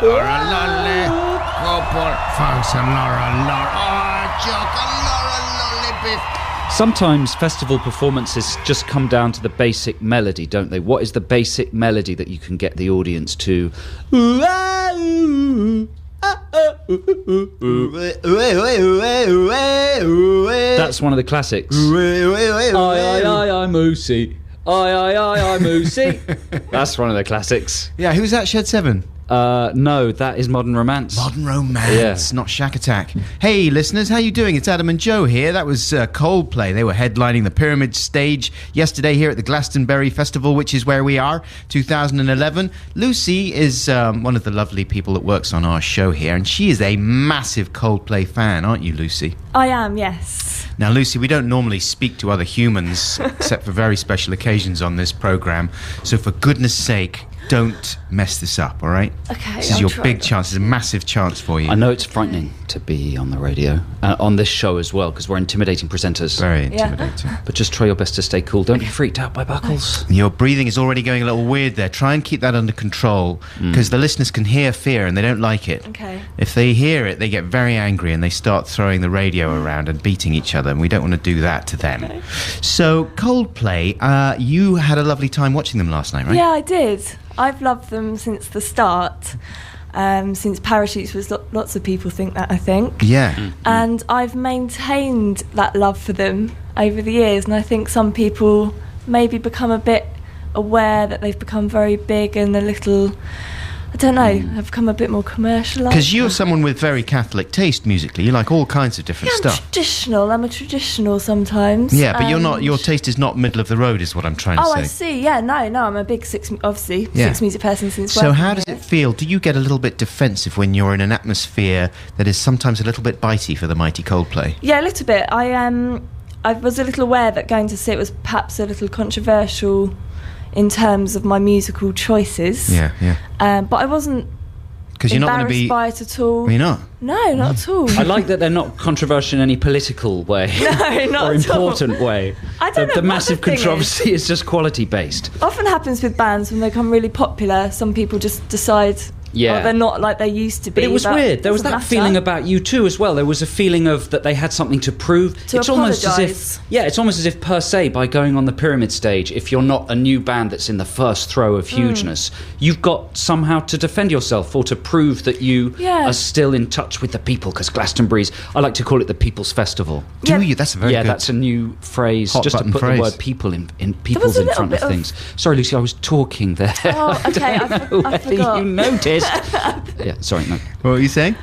Laura Lolly, couple, thanks and Laura Lolly. Oh, joke, Laura Lolly beef. Sometimes festival performances just come down to the basic melody, don't they? What is the basic melody that you can get the audience to? That's one of the classics. I'm Moosey. I'm Moosey. That's one of the classics. Yeah, who's that, Shed 7? No, that is Modern Romance. Modern Romance, not Shack Attack. Hey, listeners, how you doing? It's Adam and Joe here. That was Coldplay. They were headlining the Pyramid stage yesterday here at the Glastonbury Festival, which is where we are, 2011. Lucy is one of the lovely people that works on our show here, and she is a massive Coldplay fan, aren't you, Lucy? I am, yes. Now, Lucy, we don't normally speak to other humans except for very special occasions on this programme, so for goodness sake, don't mess this up, all right? Okay, This is your big chance. It's a massive chance for you. I know it's frightening to be on the radio, on this show as well, because we're intimidating presenters. Very intimidating. But just try your best to stay cool. Don't be freaked out by Buckles. Your breathing is already going a little weird there. Try and keep that under control, because the listeners can hear fear and they don't like it. Okay. If they hear it, they get very angry and they start throwing the radio around and beating each other, and we don't want to do that to them. Okay. So, Coldplay, you had a lovely time watching them last night, right? Yeah, I did. I've loved them since the start. Since Parachutes was lots of people think that, I think. Yeah. And I've maintained that love for them over the years, and I think some people maybe become a bit aware that they've become very big and a little, I don't know, have become a bit more commercialised. Because you're someone with very Catholic taste musically. You like all kinds of different stuff. I'm a traditional sometimes. Yeah, but you're not. Your taste is not middle of the road, is what I'm trying to say. Oh, I see. Yeah, no, I'm a big six music person since. So how does it feel? Do you get a little bit defensive when you're in an atmosphere that is sometimes a little bit bitey for the mighty Coldplay? Yeah, a little bit. I was a little aware that going to see it was perhaps a little controversial in terms of my musical choices. Yeah. But I wasn't because you're not going to be by it at all. You're not? No, not at all. I like that they're not controversial in any political way. No, not or at all. important way. I don't know the what massive the thing controversy is just quality based. Often happens with bands when they become really popular. Some people just decide. Yeah. They're not like they used to be. But it was weird. There was that feeling about you too as well. There was a feeling of that they had something to prove. It's almost as if it's almost as if per se by going on the Pyramid stage, if you're not a new band that's in the first throw of hugeness, you've got somehow to defend yourself or to prove that you are still in touch with the people, because Glastonbury's, I like to call it the People's Festival. Do you? That's a very good. That's a new phrase, just to put phrase. the word people in people's in front of things. Sorry, Lucy, I was talking there. Oh, okay, I forgot. You noticed. Yeah, sorry, no. What were you saying?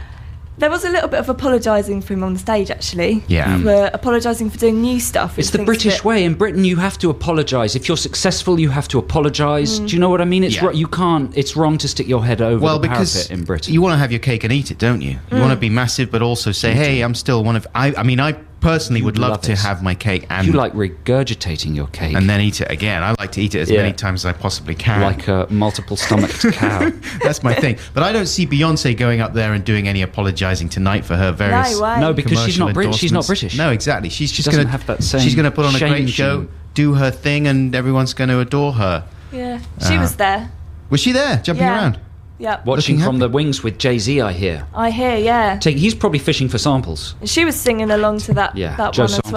There was a little bit of apologising for him on the stage, actually. Yeah. For apologising for doing new stuff. It's the British way. In Britain, you have to apologise. If you're successful, you have to apologise. Do you know what I mean? You can't. It's wrong to stick your head over the parapet in Britain. You want to have your cake and eat it, don't you? You want to be massive, but also say, hey, I'm still one of... I personally would love to have my cake and... You like regurgitating your cake. And then eat it again. I like to eat it as many times as I possibly can. Like a multiple-stomached cow. That's my thing. But I don't see Beyonce going up there and doing any apologising tonight for her various... No, because she's not British. She's not British. No, exactly. She's just going to have that same... She's going to put on a great show, do her thing, and everyone's going to adore her. Yeah. She was there. Was she there, jumping around? Yeah. Watching from the wings with Jay-Z, I hear. I hear, yeah. He's probably fishing for samples. And she was singing along to that Joe one samples. as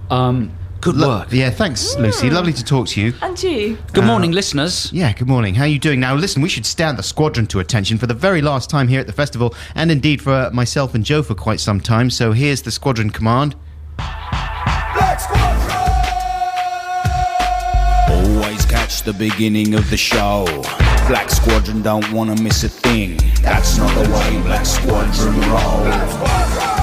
well. Good work. Yeah, thanks, Lucy. Lovely to talk to you. And you. Good morning, listeners. Yeah, good morning. How are you doing? Now, listen, we should stand the squadron to attention for the very last time here at the festival, and indeed for myself and Joe for quite some time. So here's the squadron command. Black Squadron! Always catch the beginning of the show. Black Squadron don't want to miss a thing. That's not the way Black Squadron roll. Black Squadron!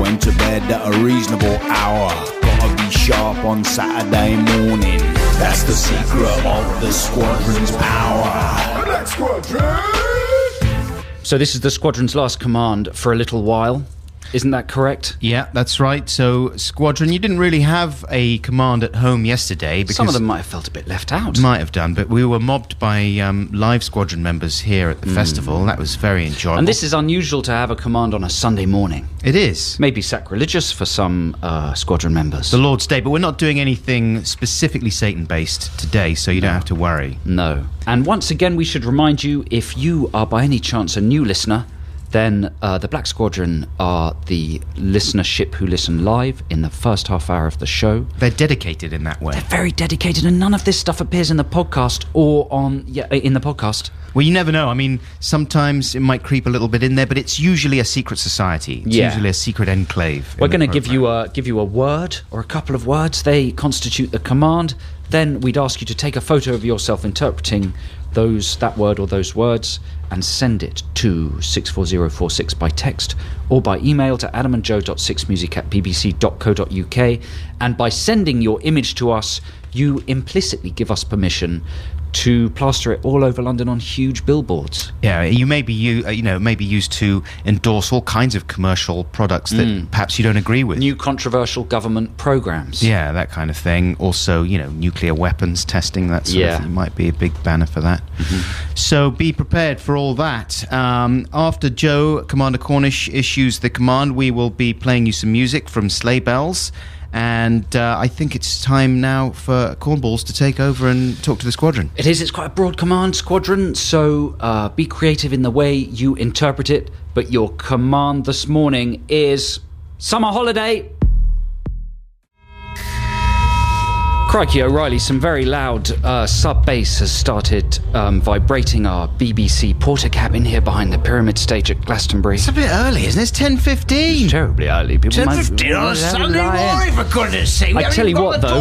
Went to bed at a reasonable hour. Gotta be sharp on Saturday morning. That's the secret of the Squadron's power. Black Squadron! So this is the Squadron's last command for a little while. Isn't that correct? Yeah, that's right. So, Squadron, you didn't really have a command at home yesterday. Because some of them might have felt a bit left out. Might have done, but we were mobbed by live Squadron members here at the festival. That was very enjoyable. And this is unusual to have a command on a Sunday morning. It is. Maybe sacrilegious for some Squadron members. The Lord's Day, but we're not doing anything specifically Satan-based today, so you don't have to worry. No. And once again, we should remind you, if you are by any chance a new listener, then the Black Squadron are the listenership who listen live in the first half hour of the show. They're dedicated in that way. They're very dedicated, and none of this stuff appears in the podcast or in the podcast. Well, you never know. I mean, sometimes it might creep a little bit in there, but it's usually a secret society. It's usually a secret enclave. We're going to give you a word or a couple of words. They constitute the command. Then we'd ask you to take a photo of yourself interpreting that word or those words and send it to 64046 by text or by email to adamandjoe.sixmusic@bbc.co.uk. And by sending your image to us, you implicitly give us permission to plaster it all over London on huge billboards. Yeah, you may be used to endorse all kinds of commercial products that perhaps you don't agree with. New controversial government programs. Yeah, that kind of thing. Also, nuclear weapons testing, that sort of thing. You might be a big banner for that. So be prepared for all that. After Joe, Commander Cornish, issues the command, we will be playing you some music from Sleigh Bells. And I think it's time now for Cornballs to take over and talk to the Squadron. It is. It's quite a broad command, Squadron, so be creative in the way you interpret it. But your command this morning is summer holiday. Crikey O'Reilly, some very loud sub-bass has started vibrating our BBC porter cabin here behind the Pyramid Stage at Glastonbury. It's a bit early, isn't it? It's 10:15. It's terribly early. 10:15 on a Sunday morning, for goodness sake. I tell you what, though.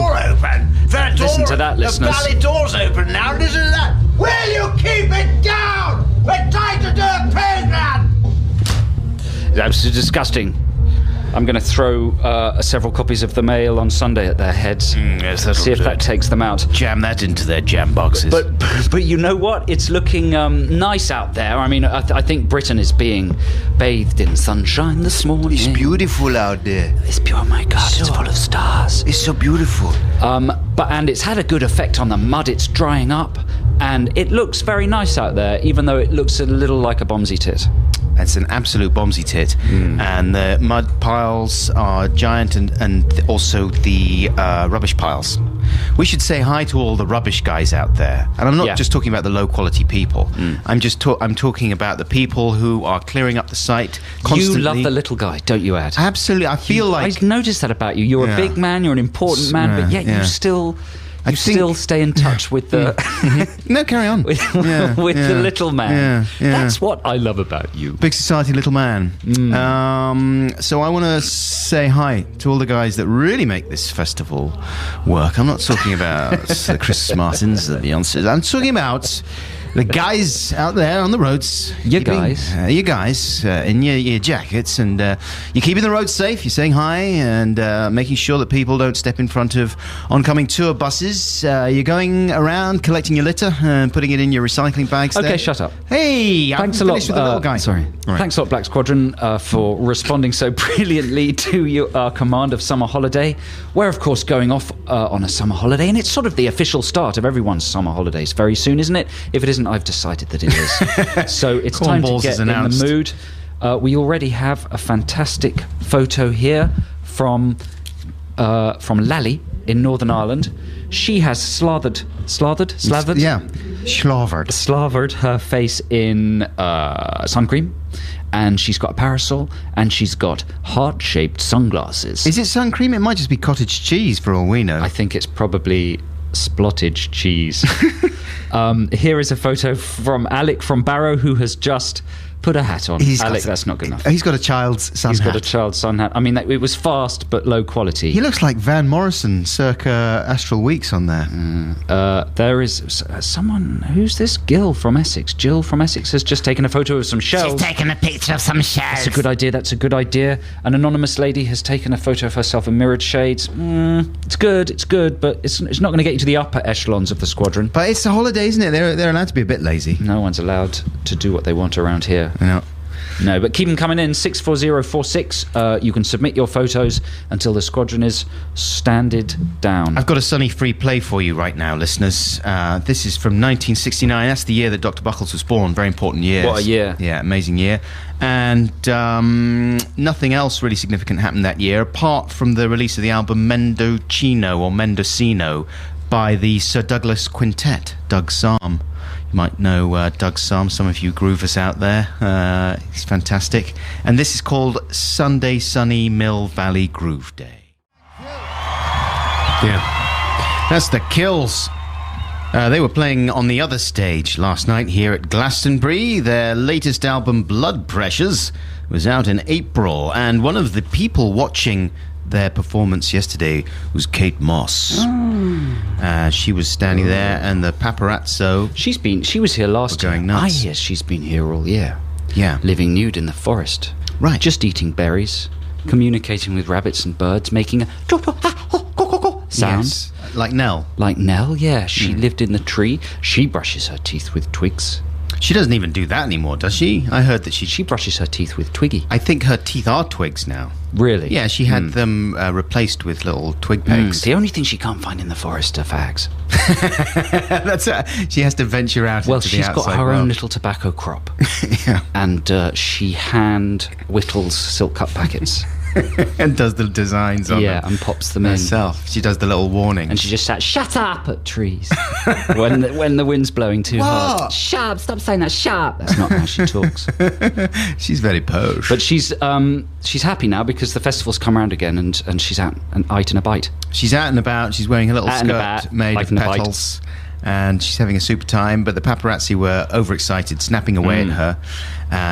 Listen to that, listeners. The valley door's open now. Listen to that. Will you keep it down? We're trying to do a program. It's absolutely disgusting. I'm going to throw several copies of the Mail on Sunday at their heads. Yes, see if that takes them out. Jam that into their jam boxes. But you know what? It's looking nice out there. I mean, I think Britain is being bathed in sunshine this morning. It's beautiful out there. It's pure. Oh my God! It's full of stars. It's so beautiful. And it's had a good effect on the mud. It's drying up, and it looks very nice out there, even though it looks a little like a bombsy tit. It's an absolute bombsy tit. And the mud piles are giant, and also the rubbish piles. We should say hi to all the rubbish guys out there. And I'm not just talking about the low-quality people. I'm talking about the people who are clearing up the site constantly. You love the little guy, don't you, Ed? Absolutely. I feel like... I noticed that about you. You're a big man, you're an important man, but yet you still... still stay in touch with the... No, carry on. with the little man. That's what I love about you. Big society little man. So I want to say hi to all the guys that really make this festival work. I'm not talking about the Chris Martins, the Beyonces. I'm talking about... the guys out there on the roads. You guys in your jackets, and you're keeping the roads safe. You're saying hi and making sure that people don't step in front of oncoming tour buses. You're going around collecting your litter and putting it in your recycling bags. Okay, there. Shut up. Hey, thanks a lot. With the little guy. Sorry. Right. Thanks a lot, Black Squadron, for responding so brilliantly to your command of summer holiday. We're of course going off on a summer holiday, and it's sort of the official start of everyone's summer holidays very soon, isn't it? If it isn't, I've decided that it is. So it's time to get in the mood. We already have a fantastic photo here from Lally in Northern Ireland. She has slathered her face in sun cream, and she's got a parasol, and she's got heart-shaped sunglasses. Is it sun cream? It might just be cottage cheese for all we know. I think it's probably splottage cheese. Here is a photo from Alec from Barrow, who has just put a hat on. Alec, that's not good enough. He's got a child's sun hat. He's got a child's sun hat. I mean, it was fast but low quality. He looks like Van Morrison circa Astral Weeks on there. There is someone... Who's this? Jill from Essex has just taken a photo of some shells. She's taken a picture of some shells. That's a good idea. An anonymous lady has taken a photo of herself in mirrored shades. It's good, but it's not going to get you to the upper echelons of the Squadron. But it's a holiday, isn't it? They're allowed to be a bit lazy. No one's allowed to do what they want around here. No. No, but keep them coming in, 64046. You can submit your photos until the squadron is standed down. I've got a sunny free play for you right now, listeners. This is from 1969. That's the year that Dr. Buckles was born. Very important year. What a year. Yeah, amazing year. And nothing else really significant happened that year, apart from the release of the album Mendocino by the Sir Douglas Quintet, Doug Psalm. You might know Doug Psalm, some of you groovers out there. He's fantastic. And this is called Sunday Sunny Mill Valley Groove Day. Yeah, that's the Kills. They were playing on the other stage last night here at Glastonbury. Their latest album, Blood Pressures, was out in April. And one of the people watching their performance yesterday was Kate Moss. She was standing there, and the paparazzo. She was here last year. Going nuts. Yes, she's been here all year. Yeah, living nude in the forest. Right, just eating berries, communicating with rabbits and birds, making a sound. Yes. Like Nell. Like Nell, yeah. She lived in the tree. She brushes her teeth with twigs. She doesn't even do that anymore, does she? I heard that she brushes her teeth with Twiggy. I think her teeth are twigs now. Really? Yeah, she had them replaced with little twig pegs. The only thing she can't find in the forest are fags. She has to venture out into the outside she's got her own little tobacco crop. Yeah. And she hand whittles silk cut packets. And does the designs on them. Yeah, and pops them in herself. She does the little warning. And she just sat, shut up at trees. when the wind's blowing too hard. Shut up, stop saying that, shut up. That's not how she talks. She's very posh. But she's happy now because the festival's come around again, and she's out and eating a bite. She's out and about. She's wearing a little skirt made of petals. And she's having a super time, but the paparazzi were overexcited, snapping away at her.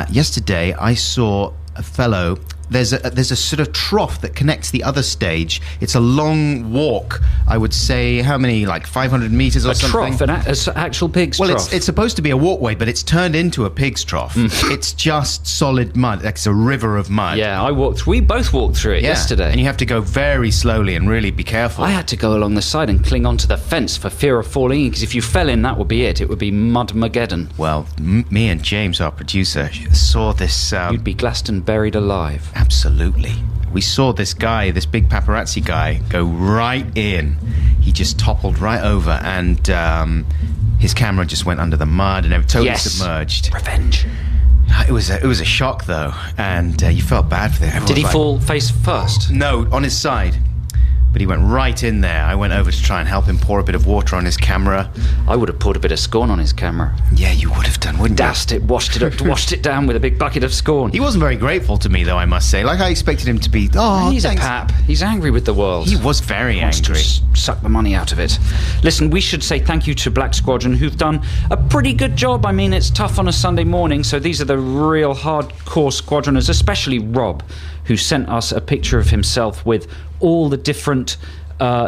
Yesterday, I saw a fellow. There's a sort of trough that connects the other stage. It's a long walk. I would say, how many, like 500 meters or something? A trough, an actual pig's trough. Well, it's supposed to be a walkway, but it's turned into a pig's trough. It's just solid mud. Like it's a river of mud. Yeah, we both walked through it yesterday. And you have to go very slowly and really be careful. I had to go along the side and cling onto the fence for fear of falling in, because if you fell in, that would be it. It would be Mudmageddon. Well, me and James, our producer, saw this. You'd be Glastonburied alive. Absolutely. We saw this guy, this big paparazzi guy, go right in. He just toppled right over, and his camera just went under the mud and totally submerged. Revenge. It was a shock, though, and you felt bad for him. Did he fall face first? No, on his side. But he went right in there. I went over to try and help him pour a bit of water on his camera. I would have poured a bit of scorn on his camera. Yeah, you would have done, wouldn't you? Dashed it, washed it down with a big bucket of scorn. He wasn't very grateful to me, though, I must say. Like, I expected him to be, he's thanks. a pap. He's angry with the world. He was very angry. Wants to suck the money out of it. Listen, we should say thank you to Black Squadron, who've done a pretty good job. I mean, it's tough on a Sunday morning, so these are the real hardcore squadroners, especially Rob, who sent us a picture of himself with all the different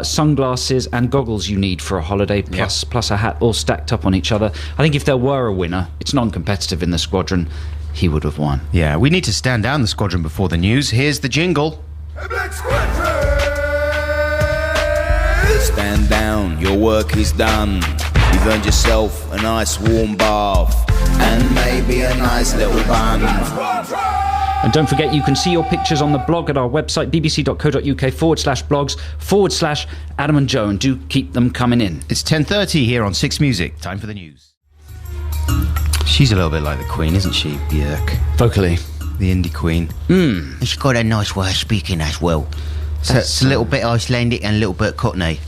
sunglasses and goggles you need for a holiday, plus a hat, all stacked up on each other. I think if there were a winner, it's non-competitive in the squadron, he would have won. Yeah, we need to stand down the squadron before the news. Here's the jingle. Black Squadron! Stand down, your work is done. You've earned yourself a nice warm bath and maybe a nice little bun. And don't forget, you can see your pictures on the blog at our website, bbc.co.uk/blogs/Adam and Joe, and do keep them coming in. It's 10:30 here on 6 Music. Time for the news. She's a little bit like the Queen, isn't she, Björk? Vocally. The indie queen. She's got a nice way of speaking as well. So it's a little bit Icelandic and a little bit Cockney.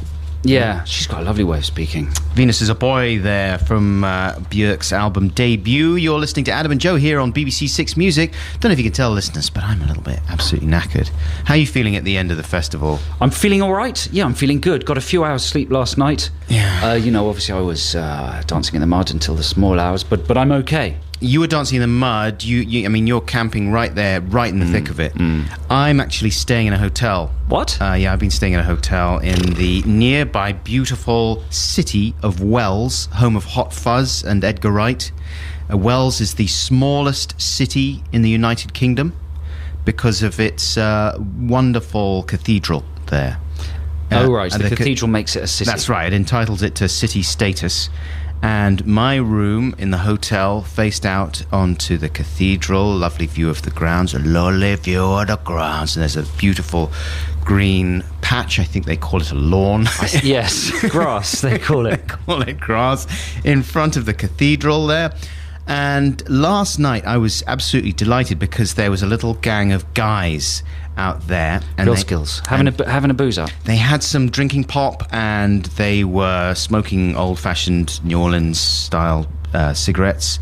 Yeah, she's got a lovely way of speaking. Venus is a Boy there from Björk's album debut. You're listening to Adam and Joe here on BBC 6 Music. Don't know if you can tell, listeners, but I'm a little bit absolutely knackered. How are you feeling at the end of the festival? I'm feeling all right. Yeah, I'm feeling good. Got a few hours sleep last night. Yeah. Obviously I was dancing in the mud until the small hours, but I'm okay. You were dancing in the mud. You're camping right there, right in the thick of it. I'm actually staying in a hotel. What? Yeah, I've been staying in a hotel in the nearby beautiful city of Wells, home of Hot Fuzz and Edgar Wright. Wells is the smallest city in the United Kingdom because of its wonderful cathedral there. Right. The cathedral makes it a city. That's right. It entitles it to city status. And my room in the hotel faced out onto the cathedral. Lovely view of the grounds. A lovely view of the grounds. And there's a beautiful green patch. I think they call it a lawn. Yes, grass, they call it. They call it grass. In front of the cathedral there. And last night I was absolutely delighted because there was a little gang of guys out there. And Real skills. Having a booze up. They had some drinking pop and they were smoking old-fashioned New Orleans-style cigarettes.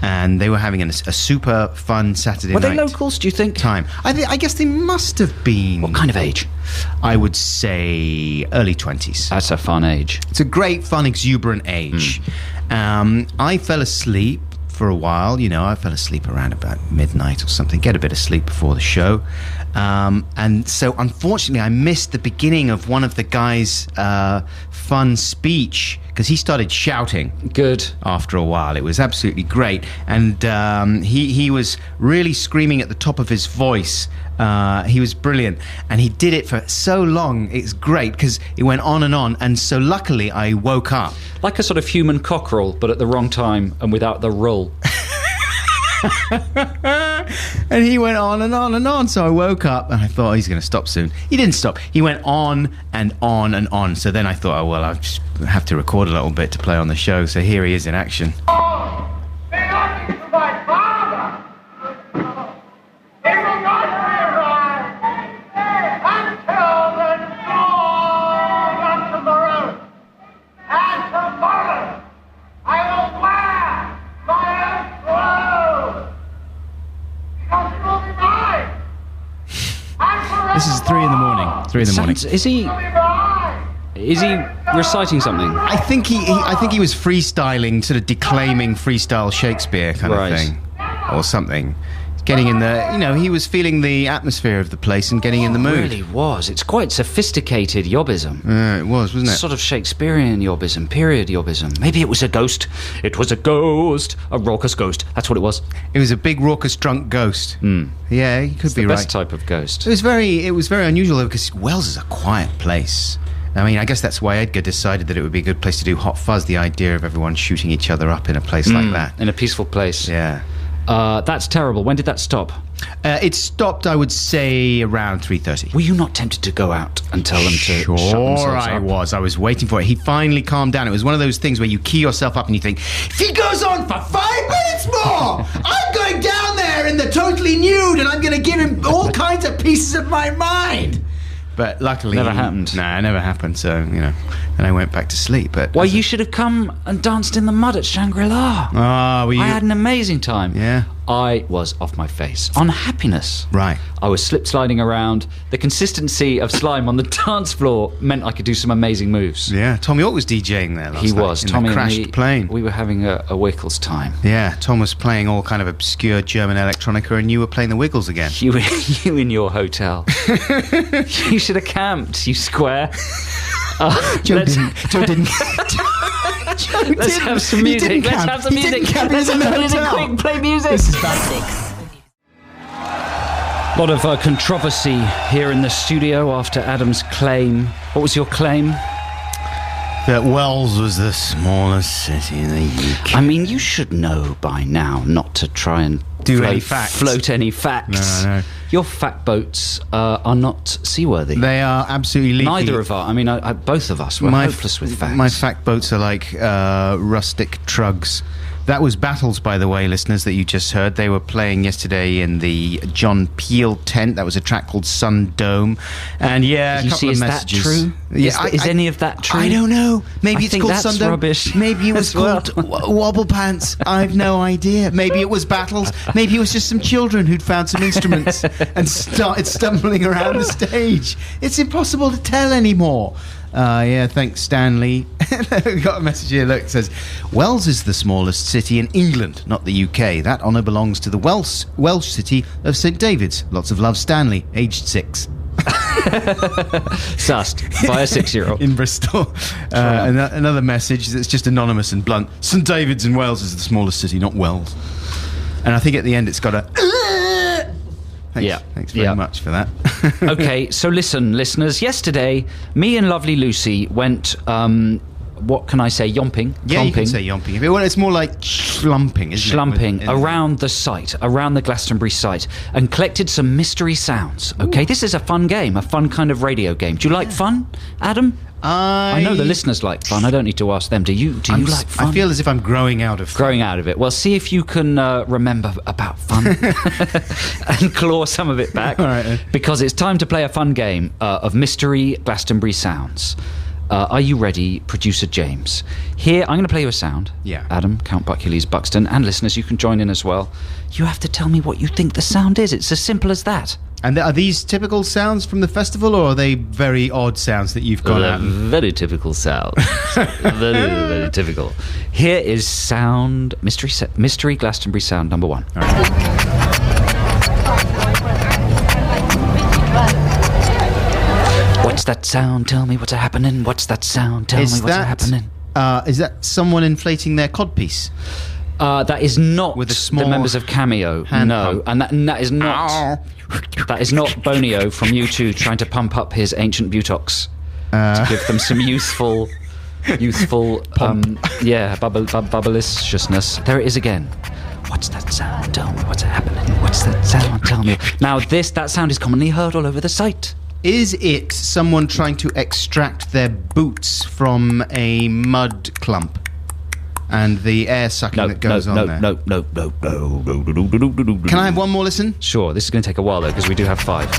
And they were having a super fun Saturday night. Were they locals, do you think? Time. I guess they must have been. What kind of age? I would say early 20s. That's a fun age. It's a great, fun, exuberant age. I fell asleep for a while. I fell asleep around about midnight or something. Get a bit of sleep before the show. And so, unfortunately, I missed the beginning of one of the guys' fun speech because he started shouting. Good. After a while. It was absolutely great. And he was really screaming at the top of his voice. He was brilliant. And he did it for so long. It's great because it went on. And so, luckily, I woke up. Like a sort of human cockerel, but at the wrong time and without the roll. And he went on and on and on. So I woke up and I thought, he's going to stop soon. He didn't stop. He went on and on and on. So then I thought, I'll just have to record a little bit to play on the show. So here he is in action. Belonging to my father. It will not be right until the dawn of tomorrow. And tomorrow I will wear my own clothes. Because it will be mine. And forever. This is 3 in the morning. 3 in the morning. Is he It will be mine. is he reciting something? I think he was freestyling, sort of declaiming freestyle Shakespeare kind Right. of thing, or something. Getting in the, he was feeling the atmosphere of the place and getting in the It mood. really was. It's quite sophisticated yobbism. It was, wasn't it? Sort of Shakespearean yobbism, period yobbism. Maybe it was a ghost. It was a ghost. A raucous ghost. That's what it was. It was a big, raucous, drunk ghost. Yeah, he could be The right. best type of ghost. It was very unusual though, because Wells is a quiet place. I mean, I guess that's why Edgar decided that it would be a good place to do Hot Fuzz. The idea of everyone shooting each other up in a place like that. In a peaceful place. Yeah. That's terrible. When did that stop? It stopped, I would say, around 3:30. Were you not tempted to go out and tell them to shut themselves Sure, up? I was waiting for it. He finally calmed down. It was one of those things where you key yourself up and you think, if he goes on for 5 minutes more, I'm going down there in the totally nude and I'm going to give him all kinds of pieces of my mind. But luckily... Never happened. Nah, it never happened. So, and I went back to sleep. But Well, you should have come and danced in the mud at Shangri-La. were you... I had an amazing time. Yeah. I was off my face. On happiness. Right. I was slip-sliding around. The consistency of slime on the dance floor meant I could do some amazing moves. Yeah, Tom York was DJing there last night. He was. In Tommy the crashed and me, plane. we were having a Wickles time. Yeah, Tom was playing all kind of obscure German electronica and you were playing the Wiggles again. You in your hotel. You should have camped, you square. Joe let's- didn't. Joe didn't. Joe Let's didn't. have some He music. didn't Let's camp. have some He music. didn't camp. He Let's was in have the some music. hotel. Quick, play music. This is bad. A lot of controversy here in the studio after Adam's claim. What was your claim? That Wells was the smallest city in the UK. I mean, you should know by now not to try and Do any facts. float any facts. No. Your fact boats are not seaworthy. They are absolutely leaky. Neither of us. I mean, both of us were hopeless with facts. My fact boats are like rustic trugs. That was Battles, by the way, listeners, that you just heard. They were playing yesterday in the John Peel tent. That was a track called Sun Dome. And yeah, You a couple see, of is messages. that true? Yeah, Is any of that true? I don't know. Maybe I it's think called that's Sun Dome. rubbish Maybe it was as well. called Wobble Pants. I've no idea. Maybe it was Battles. Maybe it was just some children who'd found some instruments and started stumbling around the stage. It's impossible to tell anymore. Yeah, thanks, Stanley. We got a message here. Look, it says, Wells is the smallest city in England, not the UK. That honour belongs to the Welsh city of St David's. Lots of love, Stanley, aged 6. Sussed by a 6-year-old. In Bristol. Another message that's just anonymous and blunt. St David's in Wales is the smallest city, not Wells. And I think at the end it's got a... Thanks very much for that. Okay, so listen, listeners. Yesterday, me and lovely Lucy went what can I say? Yomping. Yeah, you can say yomping. Well, it's more like schlumping, isn't Schlumping it? around the site, around the Glastonbury site, and collected some mystery sounds. Okay, this is a fun game, a fun kind of radio game. Do you like fun, Adam? I know the listeners like fun. I don't need to ask them. Do you like fun? I feel as if I'm growing out of fun. Growing out of it. Well, see if you can remember about fun and claw some of it back. All right, then. Because it's time to play a fun game of mystery Glastonbury sounds. Are you ready, producer James? Here, I'm going to play you a sound. Yeah. Adam, Count Buckules, Buxton, and listeners, you can join in as well. You have to tell me what you think the sound is. It's as simple as that. And are these typical sounds from the festival, or are they very odd sounds that you've gone out? Very typical sound. very typical. Here is sound mystery Glastonbury sound number 1. All right. What's that sound? Tell me what's happening. What's that sound? Tell me what's happening. Is that someone inflating their codpiece? That is not with a small the members of Cameo. No, pump. and that is not. Ow. That is not Bonio from U2 trying to pump up his ancient butox to give them some youthful, bubbliciousness. There it is again. What's that sound? Tell me what's happening. What's that sound? Tell me. Now that sound is commonly heard all over the site. Is it someone trying to extract their boots from a mud clump? And the air sucking that goes on there. No. Can I have one more listen? Sure, this is going to take a while though, because we do have 5.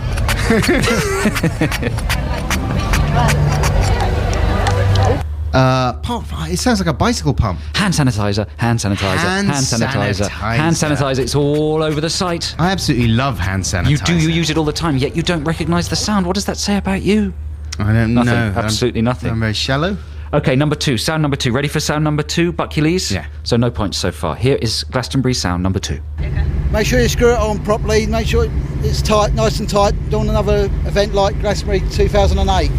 It sounds like a bicycle pump. Hand sanitizer. It's all over the site. I absolutely love hand sanitizer. You use it all the time, yet you don't recognise the sound. What does that say about you? I don't know. Absolutely nothing. I'm very shallow. Okay, number 2. Sound number 2. Ready for sound number 2, Buckules? Yeah. So no points so far. Here is Glastonbury sound number 2. Make sure you screw it on properly. Make sure it's tight, nice and tight. Doing another event like Glastonbury 2008.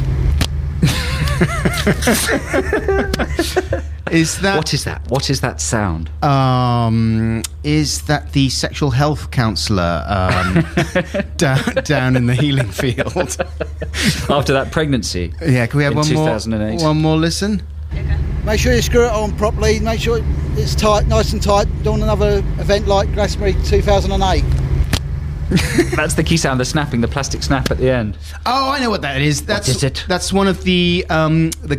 What is that sound? Is that the sexual health counsellor down in the healing field after that pregnancy? Yeah, can we have 2008? One more listen? Make sure you screw it on properly. Make sure it's tight, nice and tight. Doing another event like Glastonbury 2008. That's the key sound, the snapping, the plastic snap at the end. Oh, I know what that is. What is it? That's one of the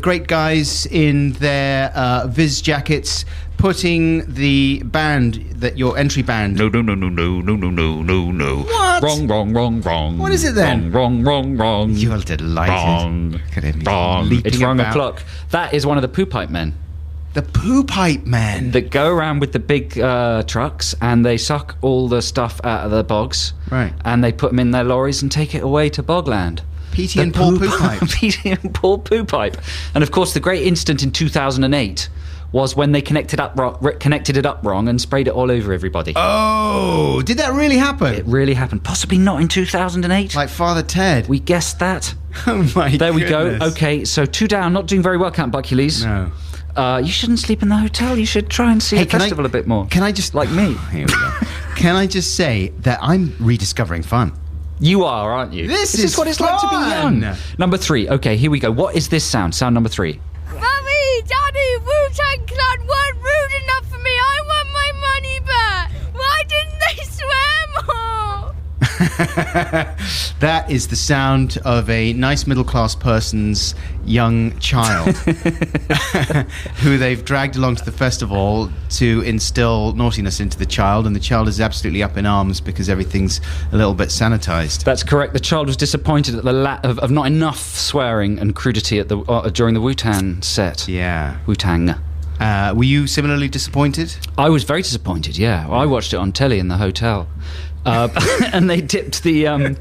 great guys in their Viz jackets putting the band, that your entry band. No. What? Wrong. What is it then? Wrong. You're delighted. Wrong. It's wrong o'clock. That is one of the poo pipe men. The poo pipe men that go around with the big trucks and they suck all the stuff out of the bogs, right? And they put them in their lorries and take it away to Bogland. Petey and Paul Poo Pipe. Petey and Paul Poo Pipe. And of course, the great incident in 2008 was when they connected it up wrong and sprayed it all over everybody. Oh, did that really happen? It really happened. Possibly not in 2008. Like Father Ted. We guessed that. Oh my There we goodness. go. Okay, so 2 down. Not doing very well, Count Buckules. No. You shouldn't sleep in the hotel. You should try and see the festival a bit more. Can I just... Like me. Here we go. Can I just say that I'm rediscovering fun? You are, aren't you? This is what it's like to be fun. young. Number 3. Okay, here we go. What is this sound? Sound number 3. Mummy, Daddy, Wu-Tang Clan weren't rude enough for me. I want my money back. Why didn't they swear more? That is the sound of a nice middle-class person's young child who they've dragged along to the festival to instill naughtiness into the child, and the child is absolutely up in arms because everything's a little bit sanitized. That's correct. The child was disappointed at the lack of not enough swearing and crudity at the during the Wu-Tang set. Yeah. Wu-Tang. Were you similarly disappointed? I was very disappointed, yeah. I watched it on telly in the hotel. And they dipped the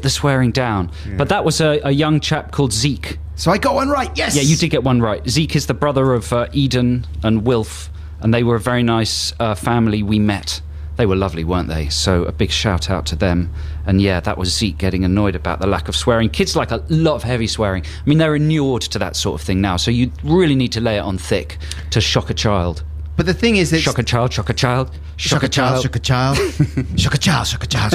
swearing down. Yeah. But that was a young chap called Zeke. So I got one right, yes! Yeah, you did get one right. Zeke is the brother of Eden and Wilf, and they were a very nice family we met. They were lovely, weren't they? So a big shout out to them. And yeah, that was Zeke getting annoyed about the lack of swearing. Kids like a lot of heavy swearing. I mean, they're inured to that sort of thing now, so you really need to lay it on thick to shock a child. But the thing is, that Shock a child, shock a child, shock a child, shock a child, shock a child, shock a child.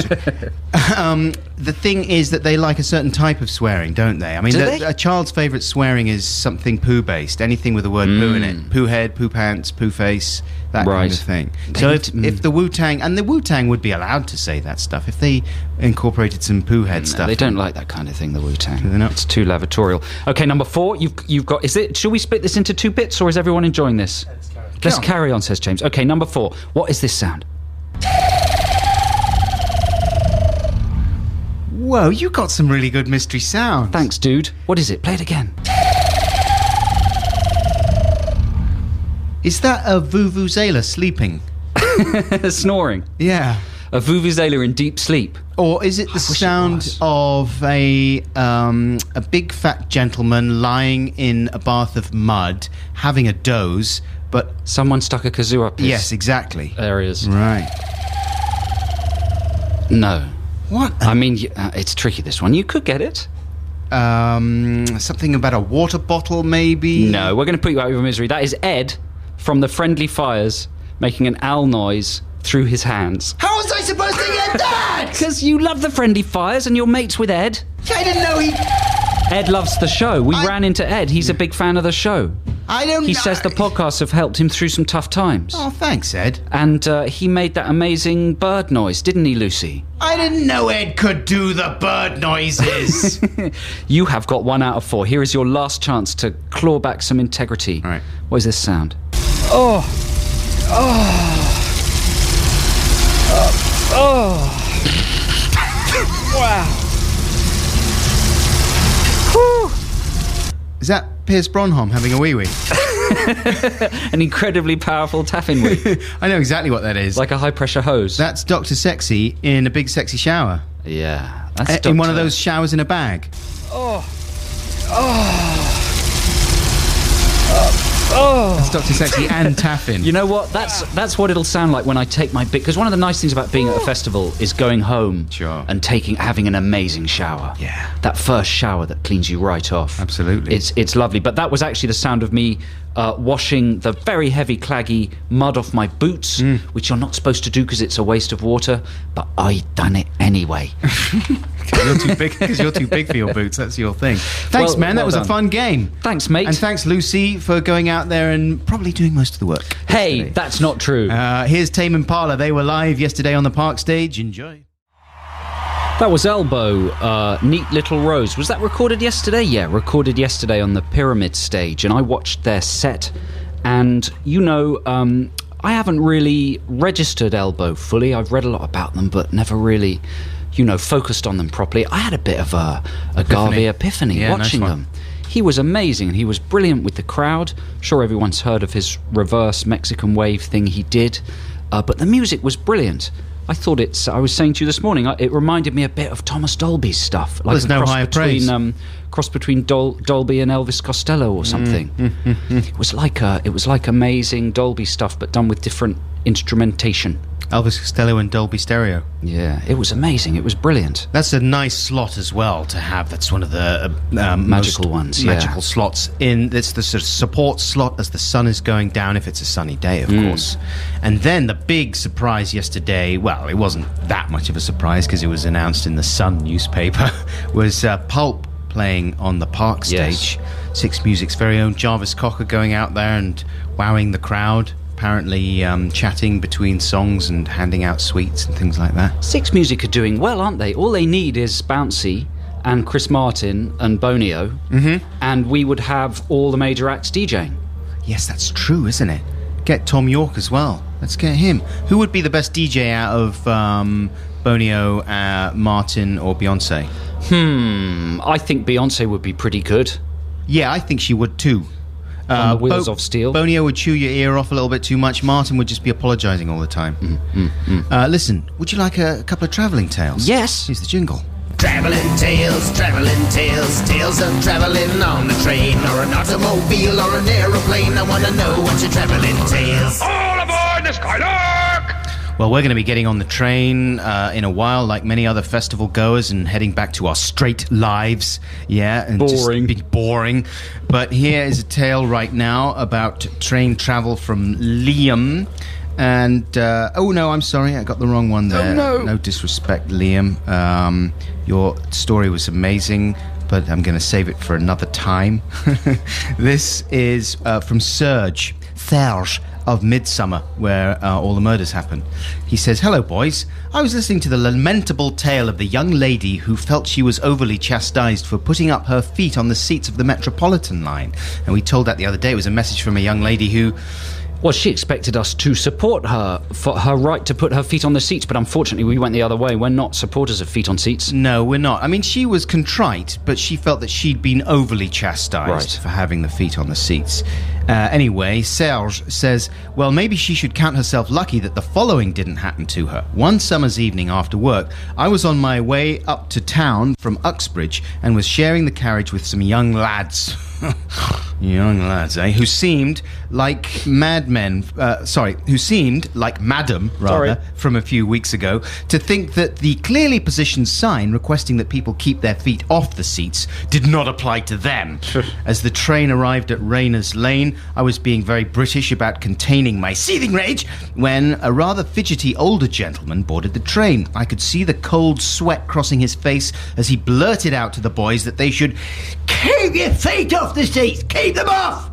The thing is that they like a certain type of swearing, don't they? I mean, a child's favourite swearing is something poo-based, anything with the word poo in it. Poo head, poo pants, poo face, that kind of thing. So if the Wu-Tang, and the Wu-Tang would be allowed to say that stuff, if they incorporated some poo head stuff. They don't like that kind of thing, the Wu-Tang. They're not. It's too lavatorial. Okay, number 4, you've got, should we split this into 2 bits, or is everyone enjoying this? Let's carry on, says James. Okay, number 4. What is this sound? Whoa, you got some really good mystery sounds. Thanks, dude. What is it? Play it again. Is that a vuvuzela sleeping? Snoring. Yeah. A vuvuzela in deep sleep. Or is it the sound of a big fat gentleman lying in a bath of mud, having a doze, but... Someone stuck a kazoo up his... Yes, exactly. Areas. Right. No. What? I mean, it's tricky, this one. You could get it. Something about a water bottle, maybe? No, we're going to put you out of your misery. That is Ed from the Friendly Fires making an owl noise through his hands. How was I supposed to get that? Because you love the Friendly Fires and you're mates with Ed. I didn't know he... Ed loves the show. We ran into Ed. He's a big fan of the show. I don't know. He says the podcasts have helped him through some tough times. Oh, thanks, Ed. And he made that amazing bird noise, didn't he, Lucy? I didn't know Ed could do the bird noises. You have got 1 out of 4. Here is your last chance to claw back some integrity. All right. What is this sound? Oh. Wow. Is that Piers Bronholm having a wee-wee? An incredibly powerful taffin wee. I know exactly what that is. Like a high-pressure hose. That's Dr. Sexy in a big sexy shower. Yeah. That's In one of those showers in a bag. That's Dr. Sexy and Taffin. You know what? That's what it'll sound like when I take my bit. Because one of the nice things about being at a festival is going home and having an amazing shower. Yeah. That first shower that cleans you right off. Absolutely. It's lovely. But that was actually the sound of me washing the very heavy, claggy mud off my boots, which you're not supposed to do because it's a waste of water. But I done it anyway. Because you're too big for your boots. That's your thing. Thanks, man. That was a fun game. Thanks, mate. And thanks, Lucy, for going out there and probably doing most of the work. Hey, yesterday. that's not true. Here's Tame Impala. They were live yesterday on the Park stage. Enjoy. That was Elbow, Neat Little Rose. Was that recorded yesterday? Yeah, recorded yesterday on the Pyramid stage. And I watched their set. And, I haven't really registered Elbow fully. I've read a lot about them, but never really, focused on them properly. I had a bit of a Garvey epiphany watching them. He was amazing, and he was brilliant with the crowd. I'm sure everyone's heard of his reverse Mexican wave thing he did. But the music was brilliant. I thought I was saying to you this morning, it reminded me a bit of Thomas Dolby's stuff. Like there's no higher praise. Cross between Dolby and Elvis Costello or something. It was like amazing Dolby stuff, but done with different instrumentation. Elvis Costello and Dolby Stereo. Yeah, it was amazing. It was brilliant. That's a nice slot as well to have. That's one of the magical ones. Magical slots. It's the sort of support slot as the sun is going down, if it's a sunny day, of course. And then the big surprise yesterday, well, it wasn't that much of a surprise because it was announced in the Sun newspaper, was Pulp playing on the Park stage. Yes. Six Music's very own Jarvis Cocker going out there and wowing the crowd. Apparently chatting between songs and handing out sweets and things like that. Six Music are doing well, aren't they? All they need is Bouncy and Chris Martin and Bonio, and we would have all the major acts DJing. Yes, that's true, isn't it? Get Tom York as well. Let's get him. Who would be the best DJ out of Bonio, Martin or Beyonce? I think Beyonce would be pretty good. Yeah, I think she would too. On the Wheels of Steel. Bonio would chew your ear off a little bit too much. Martin would just be apologising all the time. Listen, would you like a couple of travelling tales? Yes. Here's the jingle. Travelling tales, tales of travelling on a train or an automobile or an aeroplane. I want to know what your travelling tales. All aboard the Skylark! Well, we're going to be getting on the train in a while, like many other festival goers, and heading back to our straight lives. Yeah, and boring. Just be boring. But here is a tale right now about train travel from Liam. And, oh no, I'm sorry, I got the wrong one there. Oh no. No disrespect, Liam. Your story was amazing, but I'm going to save it for another time. This is from Serge of Midsummer, where all the murders happen. He says, "Hello, boys. I was listening to the lamentable tale of the young lady who felt she was overly chastised for putting up her feet on the seats of the Metropolitan line. And we told that the other day. It was a message from a young lady who..." Well, she expected us to support her for her right to put her feet on the seats, but unfortunately we went the other way. We're not supporters of feet on seats. No, we're not. I mean, she was contrite, but she felt that she'd been overly chastised for having the feet on the seats. Anyway, Serge says, well, maybe she should count herself lucky that the following didn't happen to her. One summer's evening after work, I was on my way up to town from Uxbridge and was sharing the carriage with some young lads. Young lads, eh? Who seemed like madmen, who seemed like madam, rather, from a few weeks ago, to think that the clearly positioned sign requesting that people keep their feet off the seats did not apply to them. As the train arrived at Rayners Lane, I was being very British about containing my seething rage when a rather fidgety older gentleman boarded the train. I could see the cold sweat crossing his face as he blurted out to the boys that they should keep your feet off the seats! Keep them off!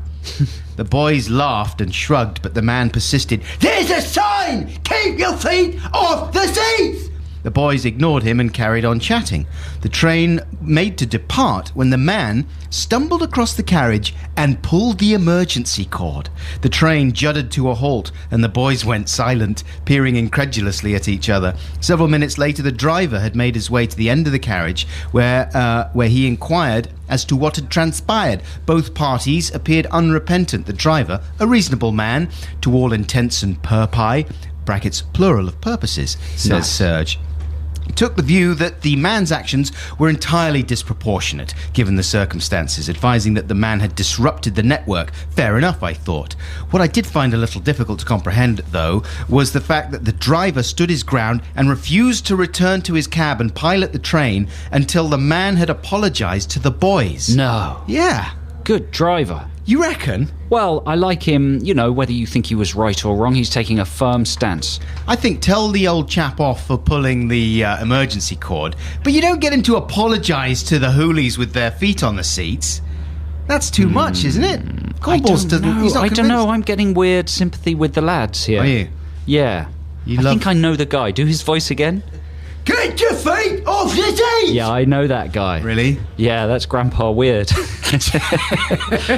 The boys laughed and shrugged, but the man persisted. There's a sign! Keep your feet off the seats! The boys ignored him and carried on chatting. The train made to depart when the man stumbled across the carriage and pulled the emergency cord. The train juddered to a halt and the boys went silent, peering incredulously at each other. Several minutes later, the driver had made his way to the end of the carriage where he inquired as to what had transpired. Both parties appeared unrepentant. The driver, a reasonable man, to all intents and purposes, brackets plural of purposes, says Serge, took the view that the man's actions were entirely disproportionate, given the circumstances, advising that the man had disrupted the network. Fair enough, I thought. What I did find a little difficult to comprehend, though, was the fact that the driver stood his ground and refused to return to his cab and pilot the train until the man had apologised to the boys. No. Yeah. Good driver. You reckon? Well, I like him, whether you think he was right or wrong, he's taking a firm stance. I think tell the old chap off for pulling the emergency cord, but you don't get him to apologise to the hoolies with their feet on the seats. That's too much, isn't it? I don't know. I'm getting weird sympathy with the lads here. Are you? Yeah. I think I know the guy. Do his voice again. Get your feet off the seats! Yeah, I know that guy. Really? Yeah, that's Grandpa Weird.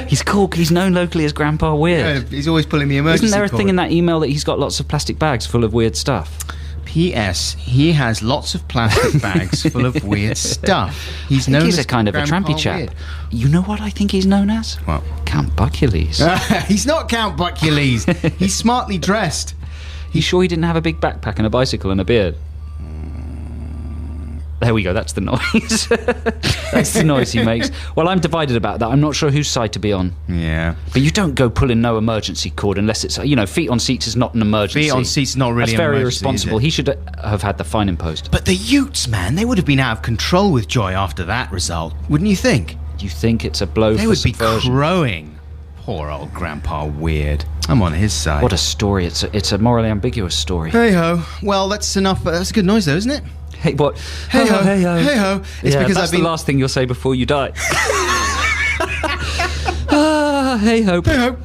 He's cool. He's known locally as Grandpa Weird. Yeah, he's always pulling the emergency Isn't there a cord. thing in that email that he's got lots of plastic bags full of weird stuff? P.S. He has lots of plastic bags full of weird stuff. He's known as a kind of a Grandpa trampy chap. Weird. You know what I think he's known as? What? Count Buckules. He's not Count Buckules. He's smartly dressed. You sure he didn't have a big backpack and a bicycle and a beard? There we go, that's the noise. That's the noise he makes. Well, I'm divided about that. I'm not sure whose side to be on. Yeah. But you don't go pulling no emergency cord unless it's, feet on seats is not an emergency. Feet on seats is not really That's an very emergency, irresponsible. is it? He should have had the fine imposed. But the Utes, man, they would have been out of control with joy after that result, wouldn't you think? You think it's a blow They for would be subversion? crowing. Poor old Grandpa Weird. I'm on his side. What a story. It's a morally ambiguous story. Hey-ho. Well, that's enough. That's a good noise, though, isn't it? Hey, what? Hey-ho. Hey-ho. Hey-ho. It's because that's I've been... the last thing you'll say before you die. Hey-ho. Hey-ho.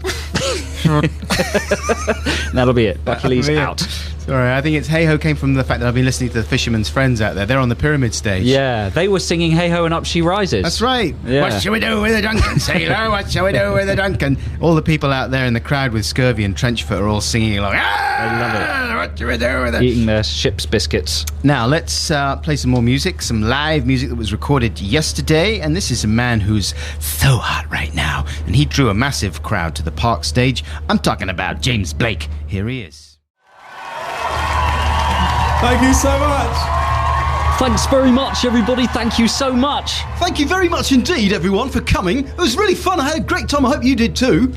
That'll be it. Buckules out. Sorry, I think it's hey-ho came from the fact that I've been listening to the Fisherman's Friends out there. They're on the pyramid stage. Yeah, they were singing hey-ho and up she rises. That's right. Yeah. What shall we do with the Duncan, sailor? What shall we do with the Duncan? All the people out there in the crowd with scurvy and trench foot are all singing along. I love it. What shall we do with it? Eating their ship's biscuits. Now, let's play some more music, some live music that was recorded yesterday. And this is a man who's so hot right now. And he drew a massive crowd to the Park stage. I'm talking about James Blake. Here he is. Thank you so much. Thanks very much, everybody. Thank you so much. Thank you very much indeed, everyone, for coming. It was really fun. I had a great time. I hope you did too.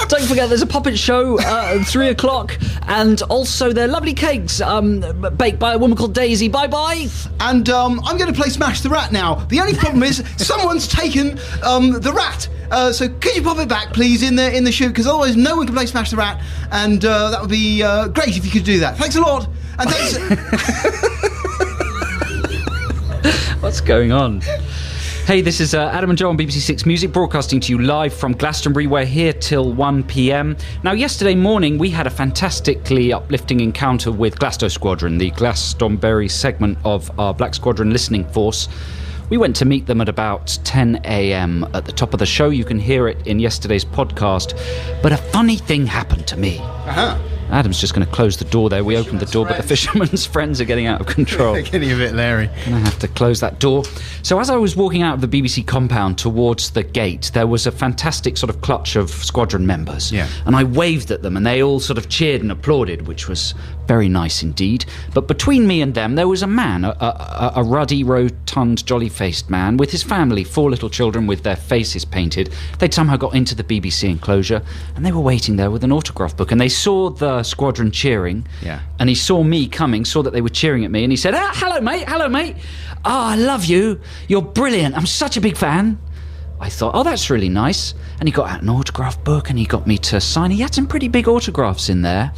Don't forget, there's a puppet show at 3 o'clock, and also they're lovely cakes baked by a woman called Daisy. Bye-bye. And I'm going to play Smash the Rat now. The only problem is someone's taken the rat. So could you pop it back, please, in the shoot? Because otherwise no one can play Smash the Rat, and that would be great if you could do that. Thanks a lot. And thanks. What's going on? Hey, this is Adam and Joe on BBC Six Music, broadcasting to you live from Glastonbury. We're here till 1 p.m. Now, yesterday morning, we had a fantastically uplifting encounter with Glasto Squadron, the Glastonbury segment of our Black Squadron listening force. We went to meet them at about 10 a.m. at the top of the show. You can hear it in yesterday's podcast. But a funny thing happened to me. Uh-huh. Adam's just going to close the door there. We opened the door, but the fisherman's friends are getting out of control. They're getting a bit leery. And I have to close that door. So as I was walking out of the BBC compound towards the gate, there was a fantastic sort of clutch of squadron members. Yeah. And I waved at them, and they all sort of cheered and applauded, which was very nice indeed. But between me and them, there was a man, a ruddy, rotund, jolly-faced man with his family, 4 little children with their faces painted. They'd somehow got into the BBC enclosure, and they were waiting there with an autograph book, and they saw the squadron cheering. Yeah. And he saw me coming, saw that they were cheering at me, and he said, hello mate, oh, I love you, you're brilliant, I'm such a big fan. I thought, oh, that's really nice. And he got out an autograph book and he got me to sign. He had some pretty big autographs in there,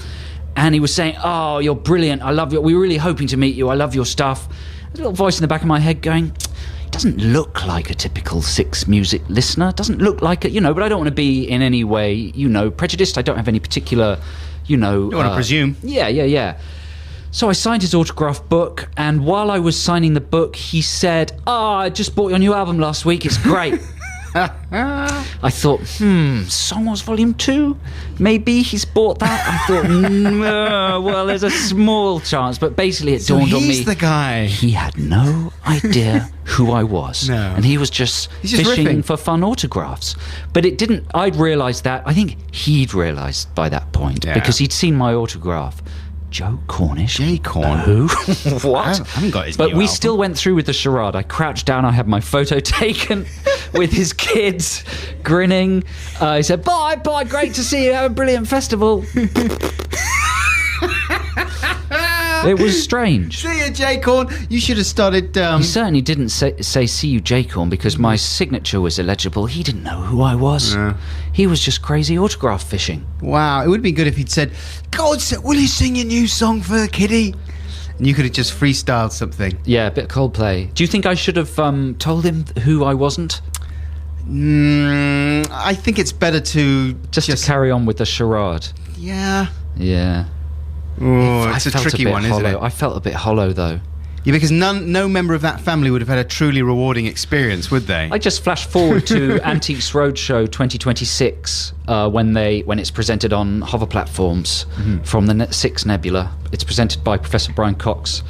and he was saying, oh, you're brilliant, I love you, we're really hoping to meet you, I love your stuff. There's a little voice in the back of my head going, he doesn't look like a typical Six music listener, doesn't look like it, but I don't want to be in any way, prejudiced. I don't have any particular, You don't want to presume. Yeah. So I signed his autograph book, and while I was signing the book, he said, I just bought your new album last week, it's great. I thought, Song Wars Volume 2? Maybe he's bought that? I thought, well, there's a small chance, but basically it dawned on me. He's the guy. He had no idea who I was. No. And he was just fishing riffing for fun autographs. But it didn't, I'd realised that, I think he'd realised by that point, because he'd seen my autograph. Joe Cornish? J. Corn? Who? What? I haven't got his But new we album. still went through with the charade. I crouched down, I had my photo taken with his kids, grinning. He said, bye, great to see you, have a brilliant festival. It was strange. See you, J. Corn. You should have started... He certainly didn't say see you, J. Corn, because my signature was illegible. He didn't know who I was. No. He was just crazy autograph fishing. Wow, it would be good if he'd said, God, will you sing your new song for the kiddie? And you could have just freestyled something. Yeah, a bit of Coldplay. Do you think I should have told him who I wasn't? I think it's better to... Just to carry on with the charade. Yeah. Yeah. Oh, it's a felt tricky bit one, hollow. isn't it? I felt a bit hollow, though. Yeah, because no member of that family would have had a truly rewarding experience, would they? I just flashed forward to Antiques Roadshow 2026 when it's presented on hover platforms from the Six Nebula. It's presented by Professor Brian Cox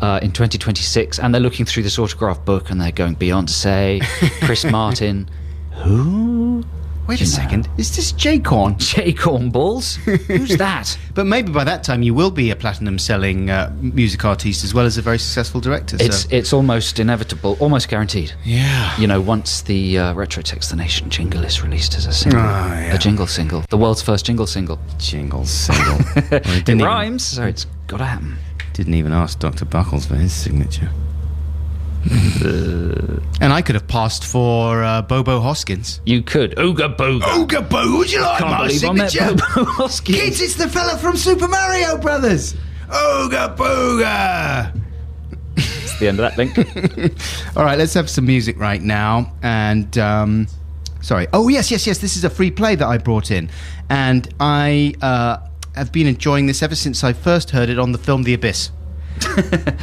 in 2026, and they're looking through this autograph book and they're going Beyonce, Chris Martin. Who? Wait a second. Is this J. Corn? J. Corn Balls? Who's that? But maybe by that time you will be a platinum-selling music artist as well as a very successful director. It's almost inevitable, almost guaranteed. Yeah. Once the Retro Text the Nation jingle is released as a single. A jingle single. The world's first jingle single. Jingle single. It rhymes, so it's got to happen. Didn't even ask Dr. Buckles for his signature. And I could have passed for Bobo Hoskins. You could. Ooga Booga. Ooga Booga, would you like Can't my believe I met signature? Bobo Hoskins. Kids, it's the fella from Super Mario Brothers. Ooga Booga. That's the end of that link. All right, let's have some music right now. And, sorry. Oh, yes. This is a free play that I brought in. And I have been enjoying this ever since I first heard it on the film The Abyss.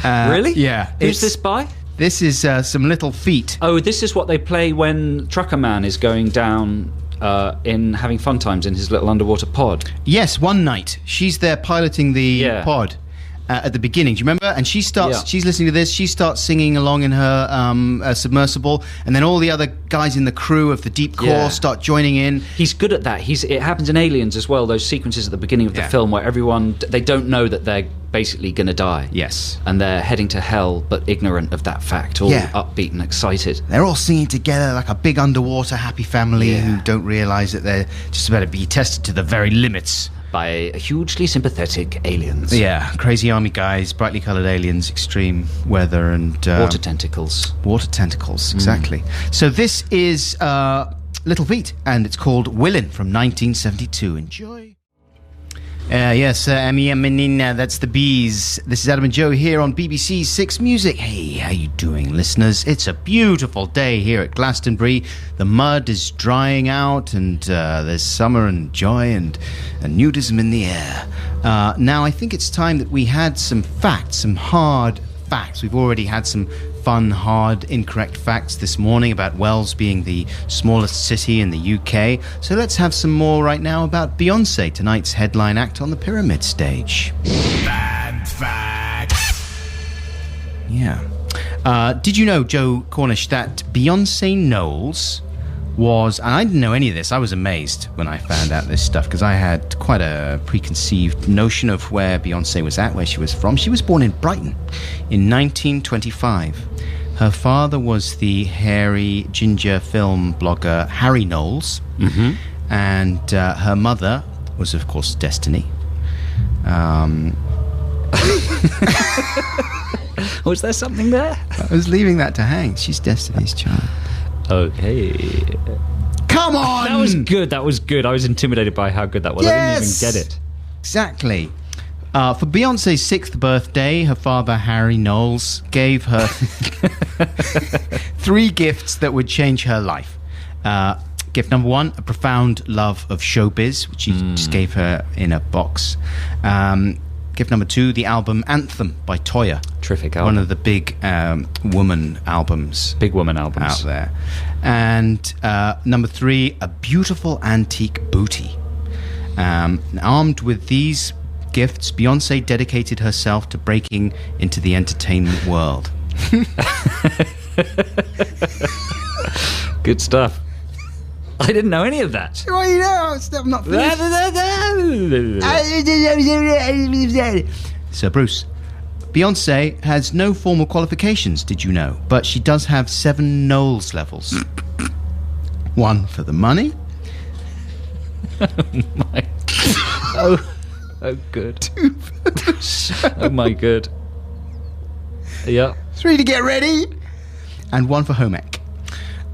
Really? Yeah. Who's this by? This is Some Little Feet. Oh, this is what they play when Trucker Man is going down in having fun times in his little underwater pod. Yes, one night. She's there piloting the pod. at the beginning. Do you remember? And she starts. Yeah. She's listening to this. She starts singing along in her submersible, and then all the other guys in the crew of the Deep Core start joining in. He's good at that. It happens in Aliens as well. Those sequences at the beginning of the film where they don't know that they're basically going to die. Yes. And they're heading to hell, but ignorant of that fact, all upbeat and excited. They're all singing together like a big underwater happy family who don't realise that they're just about to be tested to the very limits. By hugely sympathetic aliens. Yeah, crazy army guys, brightly coloured aliens, extreme weather and... water tentacles. Water tentacles, exactly. So this is Little Feat, and it's called Willin' from 1972. Enjoy. Yes, Menina, that's the Bees. This is Adam and Joe here on BBC Six Music. Hey, how you doing, listeners? It's a beautiful day here at Glastonbury. The mud is drying out, and there's summer and joy and nudism in the air. Now, I think it's time that we had some facts, some hard facts. We've already had some fun, hard, incorrect facts this morning about Wells being the smallest city in the UK. So let's have some more right now about Beyoncé, tonight's headline act on the Pyramid stage. Bad facts. Yeah. Did you know, Joe Cornish, that Beyoncé Knowles was, and I didn't know any of this, I was amazed when I found out this stuff, because I had quite a preconceived notion of where Beyoncé was at, where she was from. She was born in Brighton in 1925. Her father was the hairy ginger film blogger Harry Knowles, and her mother was, of course, Destiny. Was there something there? I was leaving that to hang. She's Destiny's child. Okay. Come on! That was good. That was good. I was intimidated by how good that was. Yes! I didn't even get it. Exactly. For Beyoncé's 6th birthday, her father, Harry Knowles, gave her 3 gifts that would change her life. Gift number 1, a profound love of showbiz, which he just gave her in a box. Gift number 2, the album Anthem by Toyah. Terrific album. One of the big woman albums. Big woman albums. Out there. And number 3, a beautiful antique booty. Armed with these gifts, Beyoncé dedicated herself to breaking into the entertainment world. Good stuff. I didn't know any of that. Well, you know, I'm not finished. So, Bruce, Beyoncé has no formal qualifications, did you know? But she does have 7 Knowles levels. 1 for the money. Oh, my God. Oh, good. 2 for the show. Oh, my good. Yeah. 3 to get ready. And 1 for home ec.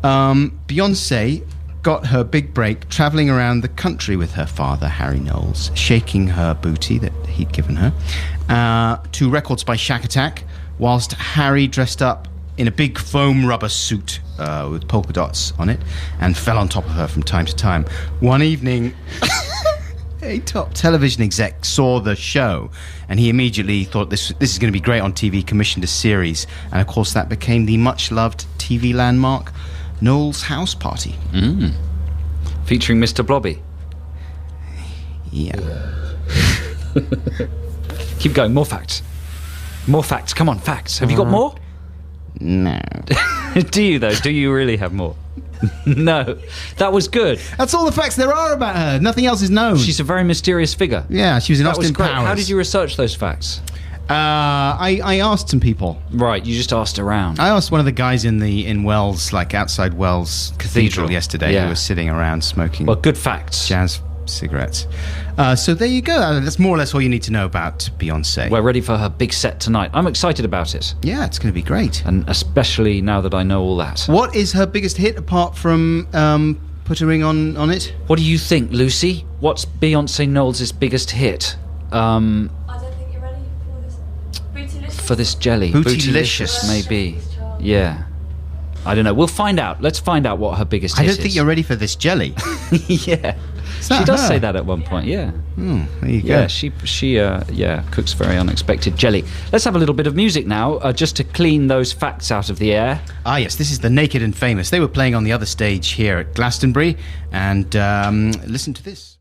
Beyoncé got her big break travelling around the country with her father, Harry Knowles, shaking her booty that he'd given her, to records by Shack Attack, whilst Harry dressed up in a big foam rubber suit with polka dots on it and fell on top of her from time to time. One evening, a top television exec saw the show, and he immediately thought this is going to be great on TV, commissioned a series, and of course that became the much-loved TV landmark Knowles House Party. Featuring Mr. Blobby. Yeah. Keep going, more facts. More facts, come on, facts. Have you got more? No. Do you, though? Do you really have more? No. That was good. That's all the facts there are about her. Nothing else is known. She's a very mysterious figure. Yeah, she was in That was Austin great. Powers. How did you research those facts? I asked some people. Right, you just asked around. I asked one of the guys in Wells, like outside Wells Cathedral yesterday, Yeah. who was sitting around smoking Well, good facts. jazz cigarettes. So there you go. That's more or less all you need to know about Beyoncé. We're ready for her big set tonight. I'm excited about it. Yeah, it's going to be great. And especially now that I know all that. What is her biggest hit apart from puttering on it? What do you think, Lucy? What's Beyoncé Knowles' biggest hit? I don't think you're ready for this. Bootylicious? For this jelly. Bootylicious. Maybe. Yeah. I don't know. We'll find out. Let's find out what her biggest hit I is. don't think you're ready for this jelly. Yeah. that She does her? say that at one point, yeah. There you Yeah, go. she cooks very unexpected jelly. Let's have a little bit of music now, just to clean those facts out of the air. Ah, yes, this is the Naked and Famous. They were playing on the other stage here at Glastonbury, and listen to this.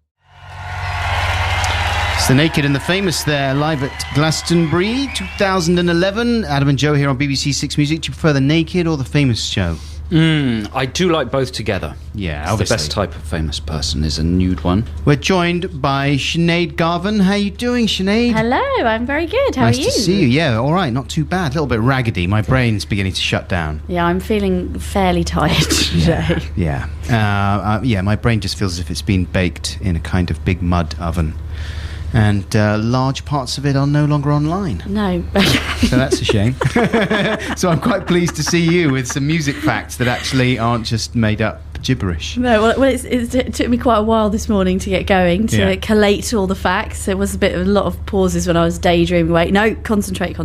It's the Naked and the Famous there, live at Glastonbury 2011. Adam and Joe here on BBC Six Music. Do you prefer the Naked or the Famous show? I do like both together. Yeah, It's obviously. the best type of famous person is a nude one. We're joined by Sinead Garvin. How you doing, Sinead? Hello, I'm very good. How nice are you? to see you. Yeah, all right, not too bad. A little bit raggedy. My brain's beginning to shut down. Yeah, I'm feeling fairly tired today. Yeah. My brain just feels as if it's been baked in a kind of big mud oven. And large parts of it are no longer online. No. So that's a shame. So I'm quite pleased to see you with some music facts that actually aren't just made up gibberish. No, well, it took me quite a while this morning to get going, to collate all the facts. There was a lot of pauses when I was daydreaming away. No, concentrate.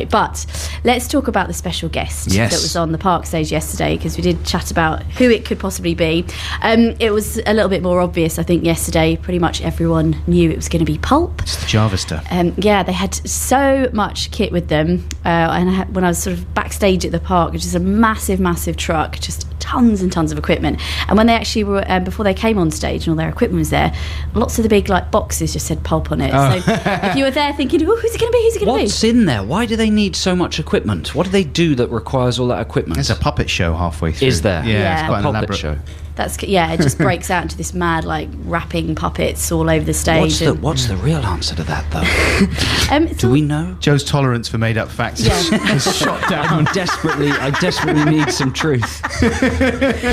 But let's talk about the special guest that was on the Park stage yesterday, because we did chat about who it could possibly be. It was a little bit more obvious, I think, yesterday. Pretty much everyone knew it was going to be Pulp. It's the Java stuff. Yeah, they had so much kit with them. And when I was sort of backstage at the Park, which is a massive, massive truck, just tons and tons of equipment. And when they actually were, before they came on stage and all their equipment was there, lots of the big boxes just said Pulp on it. So if you were there thinking, oh, who's it going to be? Who's it going to be? What's in there? Why do they need so much equipment? What do they do that requires all that equipment? There's a puppet show halfway through. Is there? Yeah, it's quite an puppet elaborate show. It just breaks out into this mad, rapping puppets all over the stage. What's the real answer to that, though? Do we know? Joe's tolerance for made-up facts is shot down. I desperately need some truth.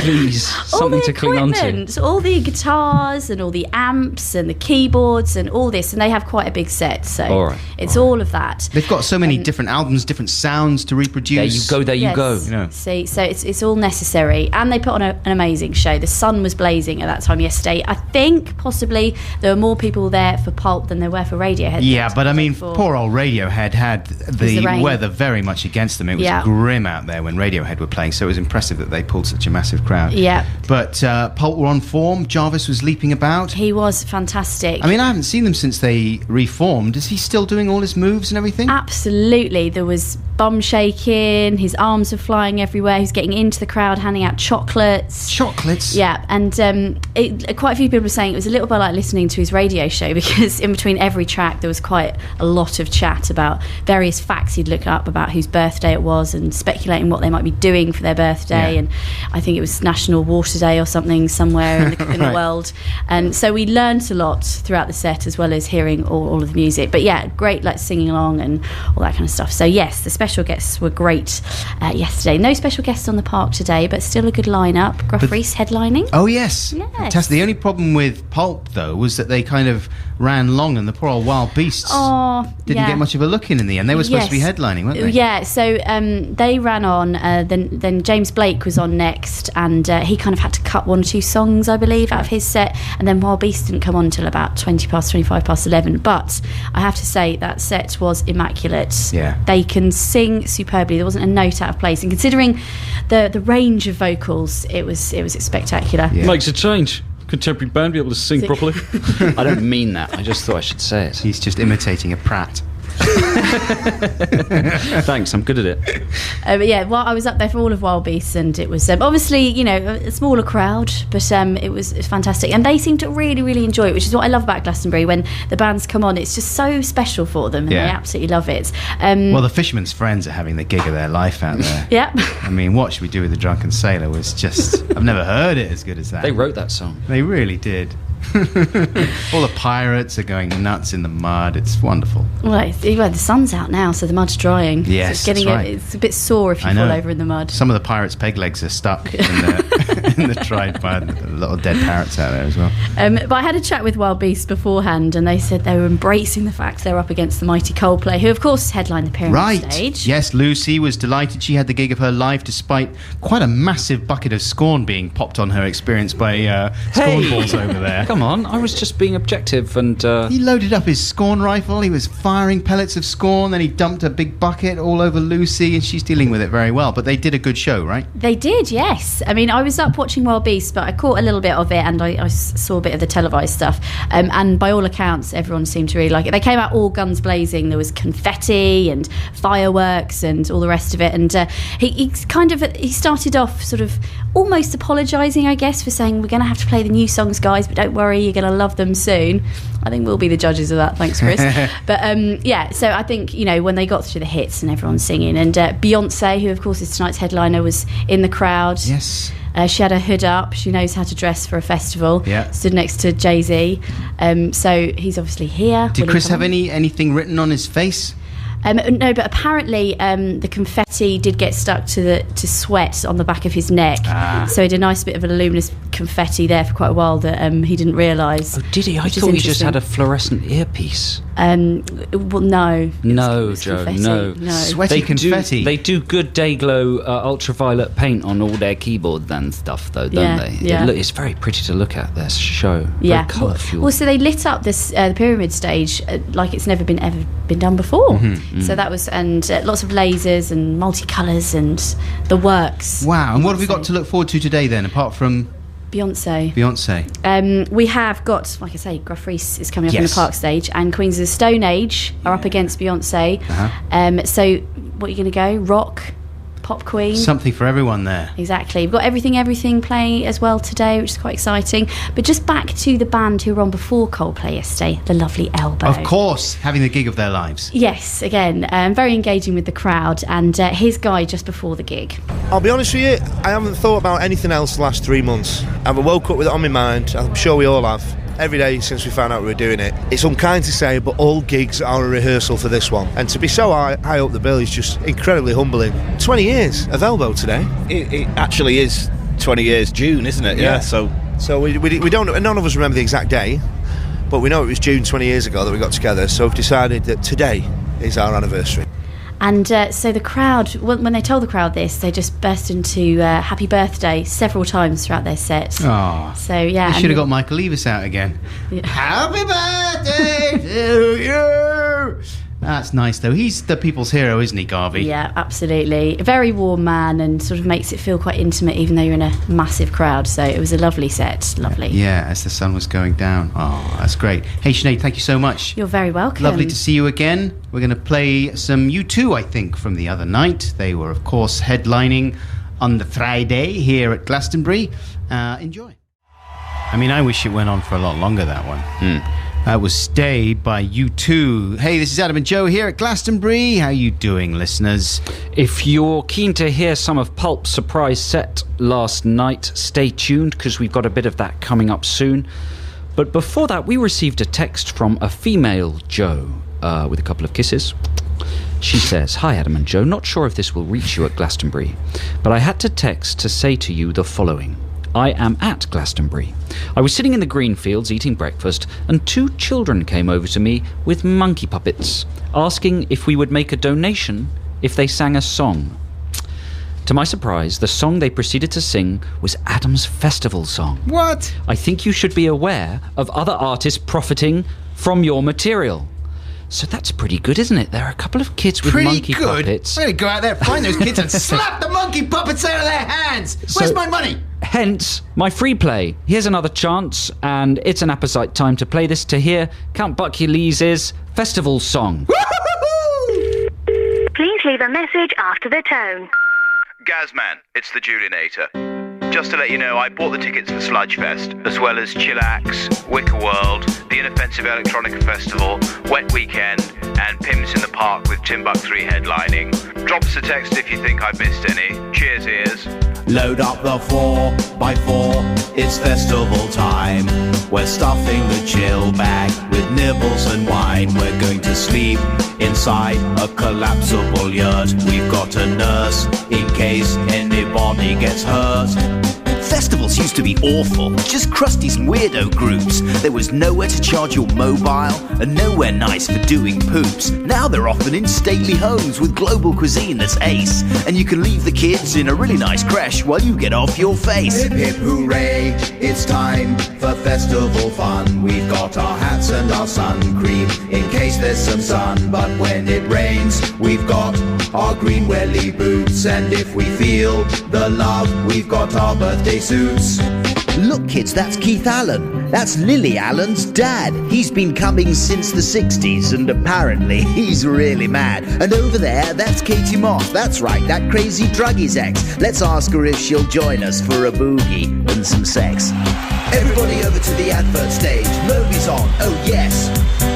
Please, something to cling on to. All the guitars and all the amps and the keyboards and all this, and they have quite a big set, so it's all of that. They've got so many different albums, different sounds to reproduce. There you go. See, so it's all necessary, and they put on an amazing show. The sun was blazing at that time yesterday. I think possibly there were more people there for Pulp than there were for Radiohead. Yeah, but I mean, poor old Radiohead had the weather very much against them. It was grim out there when Radiohead were playing, so it was impressive that they pulled such a massive crowd. Yeah. But Pulp were on form. Jarvis was leaping about. He was fantastic. I mean, I haven't seen them since they reformed. Is he still doing all his moves and everything? Absolutely. There was bum shaking, his arms were flying everywhere, he's getting into the crowd, handing out chocolates. Chocolates? Yeah, and quite a few people were saying it was a little bit like listening to his radio show, because in between every track there was quite a lot of chat about various facts he'd looked up about whose birthday it was and speculating what they might be doing for their birthday. And I think it was National Water Day or something somewhere in the world. And so we learnt a lot throughout the set, as well as hearing all of the music. But yeah, great singing along and all that kind of stuff. So yes, the special guests were great yesterday. No special guests on the Park today, but still a good lineup. Gruff Rhys headlining. Oh yes. Fantastic. The only problem with Pulp though was that they kind of ran long, and the poor old Wild Beasts didn't get much of a look in the end. They were supposed to be headlining, weren't they? Yeah, so they ran on, then James Blake was on next, and he kind of had to cut 1 or 2 songs, I believe, out of his set, and then Wild Beasts didn't come on until about 25 past 11. But I have to say that set was immaculate. Yeah. They can sing superbly. There wasn't a note out of place, and considering the range of vocals, it was spectacular. Makes a change. Contemporary band be able to sing properly. I don't mean that. I just thought I should say it. He's just imitating a Pratt. Thanks, I'm good at it. But yeah, well, I was up there for all of Wild Beasts, and it was obviously, a smaller crowd, but it was fantastic, and they seemed to really, really enjoy it, which is what I love about Glastonbury. When the bands come on, it's just so special for them, and they absolutely love it. Well, the Fisherman's Friends are having the gig of their life out there. Yeah. I mean, What Should We Do with the Drunken Sailor was just, I've never heard it as good as that. They wrote that song. They really did. All the pirates are going nuts in the mud. It's wonderful. Well, the sun's out now, so the mud's drying. Yes, so it's a bit sore if you fall over in the mud. Some of the pirates' peg legs are stuck in the dried mud. A lot of dead parrots out there as well. But I had a chat with Wild Beasts beforehand, and they said they were embracing the fact they're up against the mighty Coldplay, who of course headlined the Pyramid stage. Yes, Lucy was delighted. She had the gig of her life, despite quite a massive bucket of scorn being popped on her experience by scorn balls over there. Come on, I was just being objective and... He loaded up his scorn rifle, he was firing pellets of scorn, then he dumped a big bucket all over Lucy, and she's dealing with it very well. But they did a good show, right? They did, yes. I mean, I was up watching Wild Beasts, but I caught a little bit of it, and I saw a bit of the televised stuff. And by all accounts, everyone seemed to really like it. They came out all guns blazing. There was confetti and fireworks and all the rest of it. And he started off sort of almost apologising, I guess, for saying, we're going to have to play the new songs, guys, but don't worry, sorry, you're going to love them soon. I think we'll be the judges of that. Thanks, Chris. But yeah, so I think, you know, when they got through the hits and everyone's singing, and Beyonce, who of course is tonight's headliner, was in the crowd. Yes. She had her hood up. She knows how to dress for a festival. Yeah. Stood next to Jay-Z. So he's obviously here. Did Chris have anything written on his face? No, but apparently the confetti did get stuck to sweat on the back of his neck. So he had a nice bit of a luminous confetti there for quite a while that he didn't realise. Oh, did he? I thought he just had a fluorescent earpiece. Well, no. No, Joe, confetti. no. Sweaty confetti. They do good Dayglow ultraviolet paint on all their keyboards and stuff, though, don't they? Yeah. It's very pretty to look at, this show. Yeah. Very colourful. Well, so they lit up this the pyramid stage like it's never been done before. Mm-hmm. So that was, and lots of lasers and multicolours and the works. Wow. And what have we got to look forward to today then, apart from Beyonce? We have got, like I say, Gruff Rhys is coming up on the Park stage, and Queens of the Stone Age are up against Beyonce. So what are you going to go? Rock? Pop Queen? Something for everyone there. Exactly. We've got Everything playing as well today, which is quite exciting. But just back to the band who were on before Coldplay yesterday, the lovely Elbow. Of course, having the gig of their lives. Yes, again, very engaging with the crowd, and his guy just before the gig. I'll be honest with you, I haven't thought about anything else the last 3 months. I've woke up with it on my mind. I'm sure we all have. Every day since we found out we were doing it. It's unkind to say, but all gigs are a rehearsal for this one. And to be so high up the bill is just incredibly humbling. 20 years of Elbow today. It actually is 20 years June, isn't it? Yeah. So we don't. None of us remember the exact day, but we know it was June 20 years ago that we got together. So we've decided that today is our anniversary. And so the crowd, when they told the crowd this, they just burst into Happy Birthday several times throughout their set. Oh. So, yeah. They should have got Michael Levis out again. Yeah. Happy birthday to you! That's nice, though. He's the people's hero, isn't he, Garvey? Yeah, absolutely. A very warm man, and sort of makes it feel quite intimate, even though you're in a massive crowd. So it was a lovely set. Lovely. Yeah, as the sun was going down. Oh, that's great. Hey, Sinead, thank you so much. You're very welcome. Lovely to see you again. We're going to play some U2, I think, from the other night. They were, of course, headlining on the Friday here at Glastonbury. Enjoy. I mean, I wish it went on for a lot longer, that one. That was Stay by U2. Hey, this is Adam and Joe here at Glastonbury. How you doing, listeners? If you're keen to hear some of Pulp's surprise set last night, stay tuned, because we've got a bit of that coming up soon. But before that, we received a text from a female Joe with a couple of kisses. She says, "Hi Adam and Joe, not sure if this will reach you at Glastonbury, but I had to text to say to you the following. I am at Glastonbury. I was sitting in the green fields eating breakfast, and 2 children came over to me with monkey puppets, asking if we would make a donation if they sang a song. To my surprise, the song they proceeded to sing was Adam's festival song. What? I think you should be aware of other artists profiting from your material." So that's pretty good, isn't it? There are a couple of kids with monkey puppets. I'm going to go out there, find those kids and slap the monkey puppets out of their hands. Where's my money? Hence, my free play. Here's another chance, and it's an apposite time to play this to hear Count Buckley's festival song. Please leave a message after the tone. Gazman, it's the Julinator. Just to let you know, I bought the tickets for Sludgefest, as well as Chillax, Wicker World, the Inoffensive Electronica Festival, Wet Weekend, and Pims in the Park with Timbuk3 headlining. Drop us a text if you think I've missed any. Cheers, ears. Load up the 4x4, it's festival time. We're stuffing the chill bag with nibbles and wine. We're going to sleep inside a collapsible yurt. We've got a nurse in case anybody gets hurt. Festivals used to be awful, just crusty weirdo groups. There was nowhere to charge your mobile and nowhere nice for doing poops. Now they're often in stately homes with global cuisine that's ace, and you can leave the kids in a really nice creche while you get off your face. Hip hip hooray, it's time for festival fun. We've got our hats and our sun cream in case there's some sun. But when it rains, we've got our green welly boots. And if we feel the love, we've got our birthday suits. Look kids, that's Keith Allen. That's Lily Allen's dad. He's been coming since the 60s and apparently he's really mad. And over there, that's Katie Moss. That's right, that crazy druggie's ex. Let's ask her if she'll join us for a boogie and some sex. Everybody over to the advert stage. Movies on, oh yes.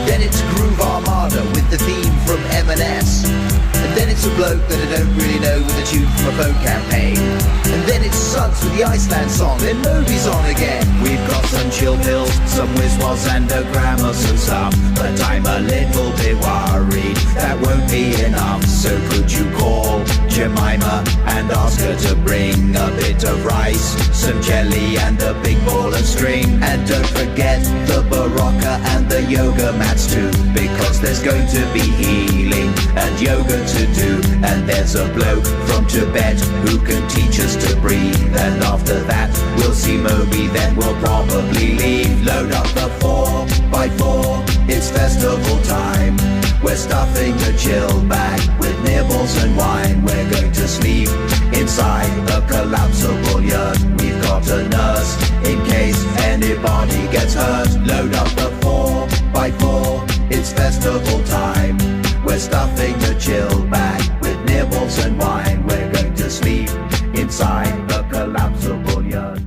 Then it's Groove Armada with the theme from M&S. And then it's a bloke that I don't really know with a tune from a phone campaign. And then it's Suggs with the Iceland song. Then movies on again. We've got some chill pills, some whiz-was and a grammar and stuff. But I'm a little bit worried that won't be enough. So could you call Jemima and ask her to bring a bit of rice, some jelly and a big ball of string. And don't forget the Barocca and the yoga mats too, because there's going to be healing and yoga to do. And there's a bloke from Tibet who can teach us to breathe. And after that we'll see Moby, then we'll probably leave. Load up the 4x4, it's festival time. We're stuffing the chill bag with nibbles and wine. We're going to sleep inside a collapsible yurt. We've got a nurse in case anybody gets hurt. Load up the 4x4, it's festival time. We're stuffing the chill bag with nibbles and wine. We're going to sleep inside a collapsible yurt.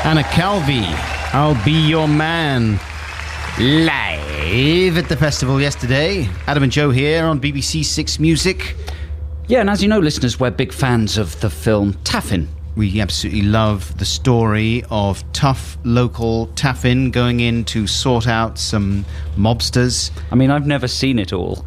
Anna Calvi, I'll Be Your Man. Live at the festival yesterday. Adam and Joe here on BBC Six Music. Yeah, and as you know, listeners, we're big fans of the film Taffin. We absolutely love the story of tough local Taffin going in to sort out some mobsters. I mean, I've never seen it all.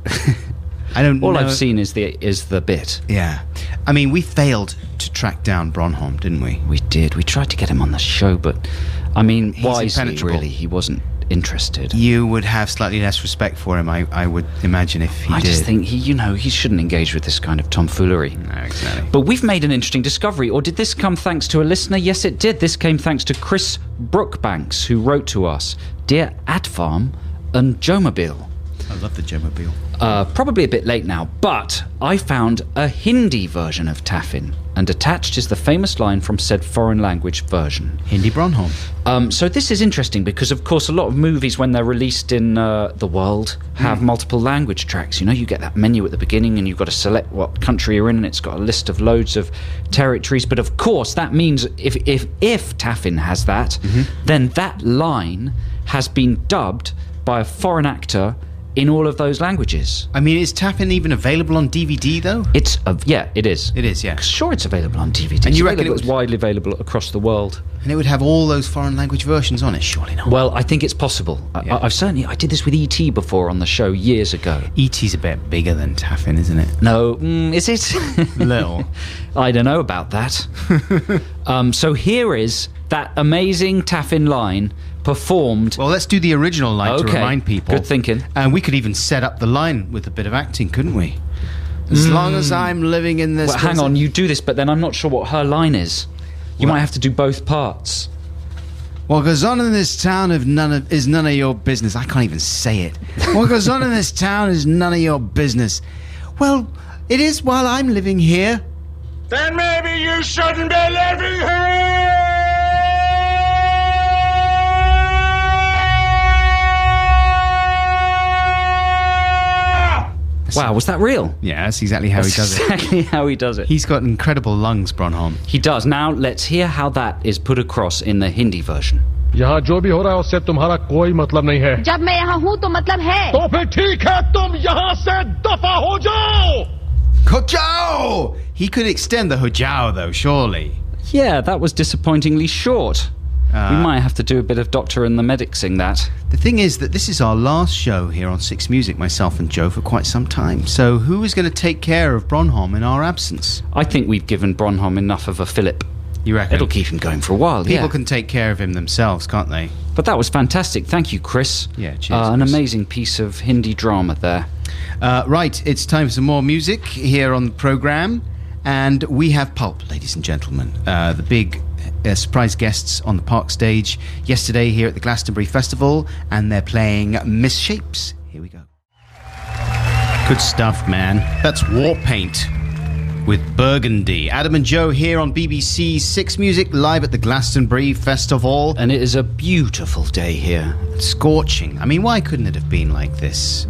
I don't know. All I've seen is the bit. Yeah. I mean, we failed to track down Bronholm, didn't we? We did. We tried to get him on the show, but, I mean, He's wisely, impenetrable. really, he wasn't interested. You would have slightly less respect for him, I would imagine, if he did. I just think he shouldn't engage with this kind of tomfoolery. No, exactly. But we've made an interesting discovery. Or did this come thanks to a listener? Yes, it did. This came thanks to Chris Brookbanks, who wrote to us, Dear Ad Farm and Jomobile. I love the Jomobile. Probably a bit late now, but I found a Hindi version of Taffin, and attached is the famous line from said foreign language version. Hindi Bronholm. So this is interesting because, of course, a lot of movies, when they're released in the world, have multiple language tracks. You know, you get that menu at the beginning and you've got to select what country you're in, and it's got a list of loads of territories. But of course, that means if Taffin has that, then that line has been dubbed by a foreign actor in all of those languages. I mean, is Taffin even available on DVD, though? Yeah, it is. It is, yeah. Sure, it's available on DVD. And you reckon it was widely available across the world? And it would have all those foreign language versions on it, surely not? Well, I think it's possible. Yeah. I did this with E.T. before on the show years ago. E.T.'s a bit bigger than Taffin, isn't it? No, is it? Little. I don't know about that. So here is that amazing Taffin line performed. Well, let's do the original line to remind people. Good thinking. And we could even set up the line with a bit of acting, couldn't we? As long as I'm living in this... Well, hang on, you do this, but then I'm not sure what her line is. You might have to do both parts. What goes on in this town is none of your business. I can't even say it. What goes on in this town is none of your business. Well, it is while I'm living here. Then maybe you shouldn't be living here! Wow, was that real? Yeah, that's exactly how he does it. Exactly how he does it. He's got incredible lungs, Bronholm. He does. Now, let's hear how that is put across in the Hindi version. यहाँ जो भी हो रहा है उससे तुम्हारा कोई मतलब नहीं है। जब मैं यहाँ हूँ तो मतलब है। तो फिर ठीक है, तुम यहाँ से दफा हो जाओ। Hojao! He could extend the Hojao, though, surely. Yeah, that was disappointingly short. We might have to do a bit of Doctor and the Medic sing that. The thing is that this is our last show here on Six Music, myself and Joe, for quite some time. So who is going to take care of Bronholm in our absence? I think we've given Bronholm enough of a fillip. You reckon? It'll keep him going for a while, People can take care of him themselves, can't they? But that was fantastic. Thank you, Chris. Yeah, cheers, An Chris. amazing piece of Hindi drama there. Right, it's time for some more music here on the programme. And we have Pulp, ladies and gentlemen. The big surprise guests on the Park stage yesterday here at the Glastonbury Festival. And they're playing Misshapes. Here we go. Good stuff, man. That's War Paint with Burgundy. Adam and Joe here on BBC Six Music, live at the Glastonbury Festival. And it is a beautiful day here. Scorching. I mean, why couldn't it have been like this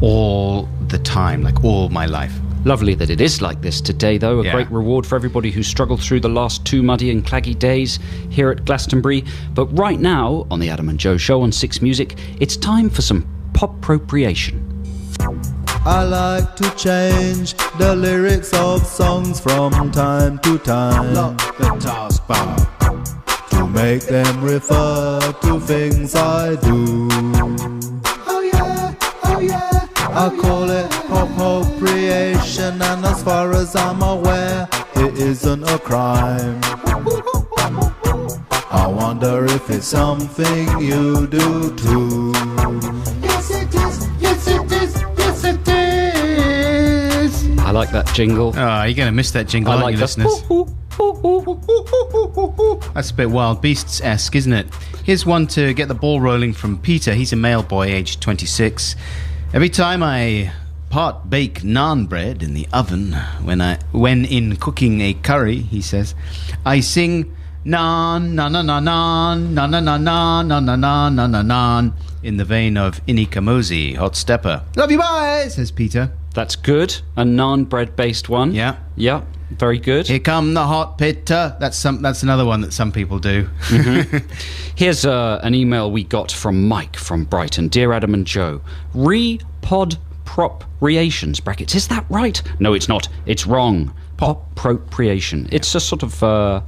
all the time, like all my life. Lovely that it is like this today, though. A great reward for everybody who struggled through the last 2 muddy and claggy days here at Glastonbury. But right now, on the Adam and Joe Show on 6 Music, it's time for some pop-propriation. I like to change the lyrics of songs from time to time. Lock the taskbar. To make them refer to things I do. Oh yeah, oh yeah. I call it appropriation, and as far as I'm aware, it isn't a crime. I wonder if it's something you do too. Yes it is, yes it is, yes it is. I like that jingle. Oh, you're going to miss that jingle, aren't you, listeners? That's a bit Wild Beasts-esque, isn't it? Here's one to get the ball rolling from Peter. He's a male boy, aged 26. Every time I part-bake naan bread in the oven, when in cooking a curry, he says, I sing naan, na na na naan, na na na naan, na na na na na naan, in the vein of Inikamosi, Hot Stepper. Love you, bye, says Peter. That's good. A naan bread-based one. Yeah. Yeah, very good. Here come the hot pitta. That's another one that some people do. Mm-hmm. Here's an email we got from Mike from Brighton. Dear Adam and Joe, Repodpropriations, brackets. Is that right? No, it's not. It's wrong. Poppropriation. It's a sort of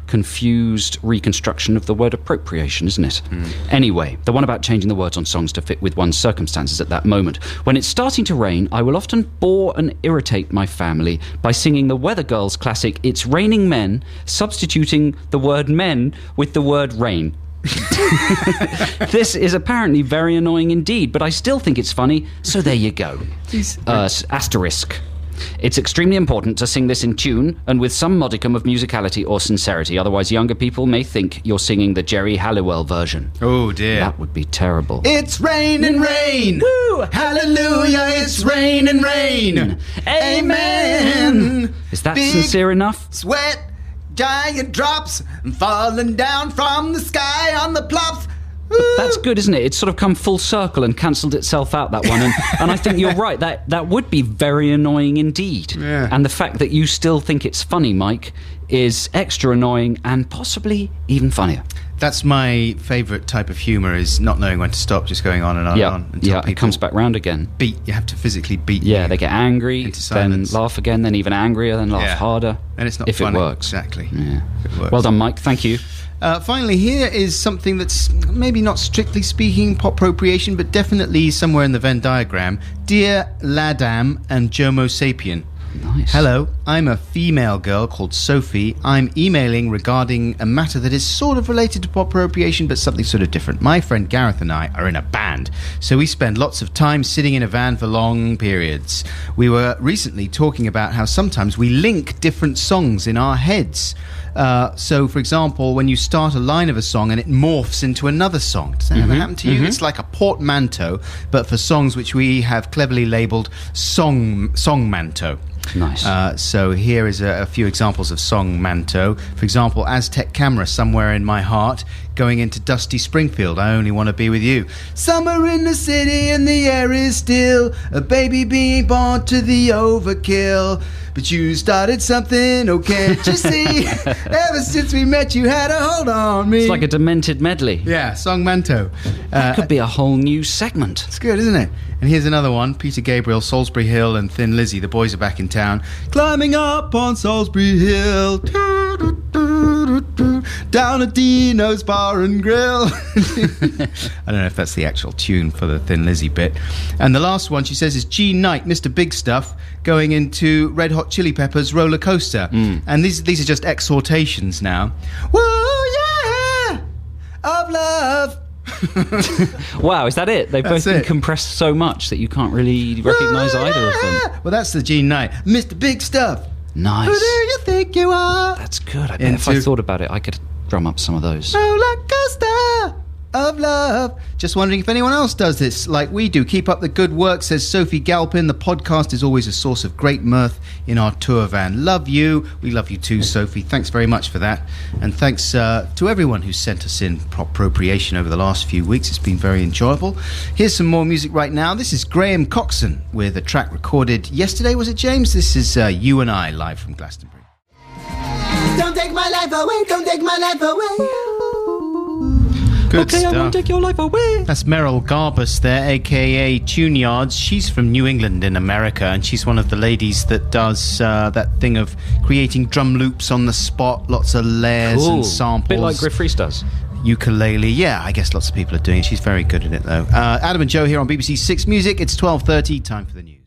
confused reconstruction of the word appropriation, isn't it? Anyway, the one about changing the words on songs to fit with one's circumstances at that moment. When it's starting to rain, I will often bore and irritate my family by singing the Weather Girls classic It's Raining Men, substituting the word men with the word rain. This is apparently very annoying indeed, but I still think it's funny, so there you go. Asterisk. It's extremely important to sing this in tune and with some modicum of musicality or sincerity, otherwise younger people may think you're singing the Jerry Halliwell version. Oh dear. That would be terrible. It's raining rain! Woo! Hallelujah, it's raining rain! Amen! Is that Big sincere enough? Sweat, giant drops, falling down from the sky on the plops. That's good, isn't it? It's sort of come full circle and cancelled itself out, that one. And I think you're right. That would be very annoying indeed. Yeah. And the fact that you still think it's funny, Mike, is extra annoying and possibly even funnier. That's my favourite type of humour, is not knowing when to stop, just going on and on and on. Until it comes back round again. You have to physically beat Yeah, they get angry, then laugh again, then even angrier, then laugh harder. And it's not if funny. it works. Exactly. Yeah. If it works. Well done, Mike. Thank you. Finally, here is something that's maybe not strictly speaking pop-propriation, but definitely somewhere in the Venn diagram. Dear Ladam and Jomo Sapien. Nice. Hello, I'm a female girl called Sophie. I'm emailing regarding a matter that is sort of related to pop-propriation, but something sort of different. My friend Gareth and I are in a band, so we spend lots of time sitting in a van for long periods. We were recently talking about how sometimes we link different songs in our heads. So, for example, when you start a line of a song and it morphs into another song. Does that ever happen to you? It's like a portmanteau, but for songs which we have cleverly labelled songmanto. Nice. So here is a few examples of songmanto. For example, Aztec Camera, Somewhere in My Heart, going into Dusty Springfield, I Only Want to Be With You. Summer in the city and the air is still, a baby being born to the overkill. But you started something, oh can't you see? Ever since we met you had a hold on me. It's like a demented medley. Yeah, songmanto. That could be a whole new segment. It's good, isn't it? And here's another one. Peter Gabriel, Salisbury Hill and Thin Lizzy. The boys are back in town. Climbing up on Salisbury Hill. Down at Dino's Bar and Grill. I don't know if that's the actual tune for the Thin Lizzy bit. And the last one, she says, is Gene Knight, Mr. Big Stuff, going into Red Hot Chili Peppers' Roller Coaster. And these are just exhortations now. Whoa, yeah! Of love. Wow, is that it? They've both been compressed so much that you can't really recognise either of them. Well, that's the Gene Knight. Mr. Big Stuff. Nice. Who do you think you are? That's good. I bet if I thought about it, I could drum up some of those. Roller coaster. of love. Just wondering if anyone else does this like we do. Keep up the good work, says Sophie Galpin. The podcast is always a source of great mirth in our tour van. Love you. We love you too, Sophie. Thanks very much for that. And thanks to everyone who sent us in appropriation over the last few weeks. It's been very enjoyable. Here's some more music right now. This is Graham Coxon with a track recorded yesterday, was it, James? This is You and I, live from Glastonbury. Don't take my life away, don't take my life away. Good okay, stuff. I won't take your life away. That's Meryl Garbus there, a.k.a. Tune Yards. She's from New England in America, and she's one of the ladies that does that thing of creating drum loops on the spot, lots of layers and samples. Bit like Griff Rhys does. Ukulele, yeah, I guess lots of people are doing it. She's very good at it, though. Adam and Joe here on BBC Six Music. It's 12:30, time for the news.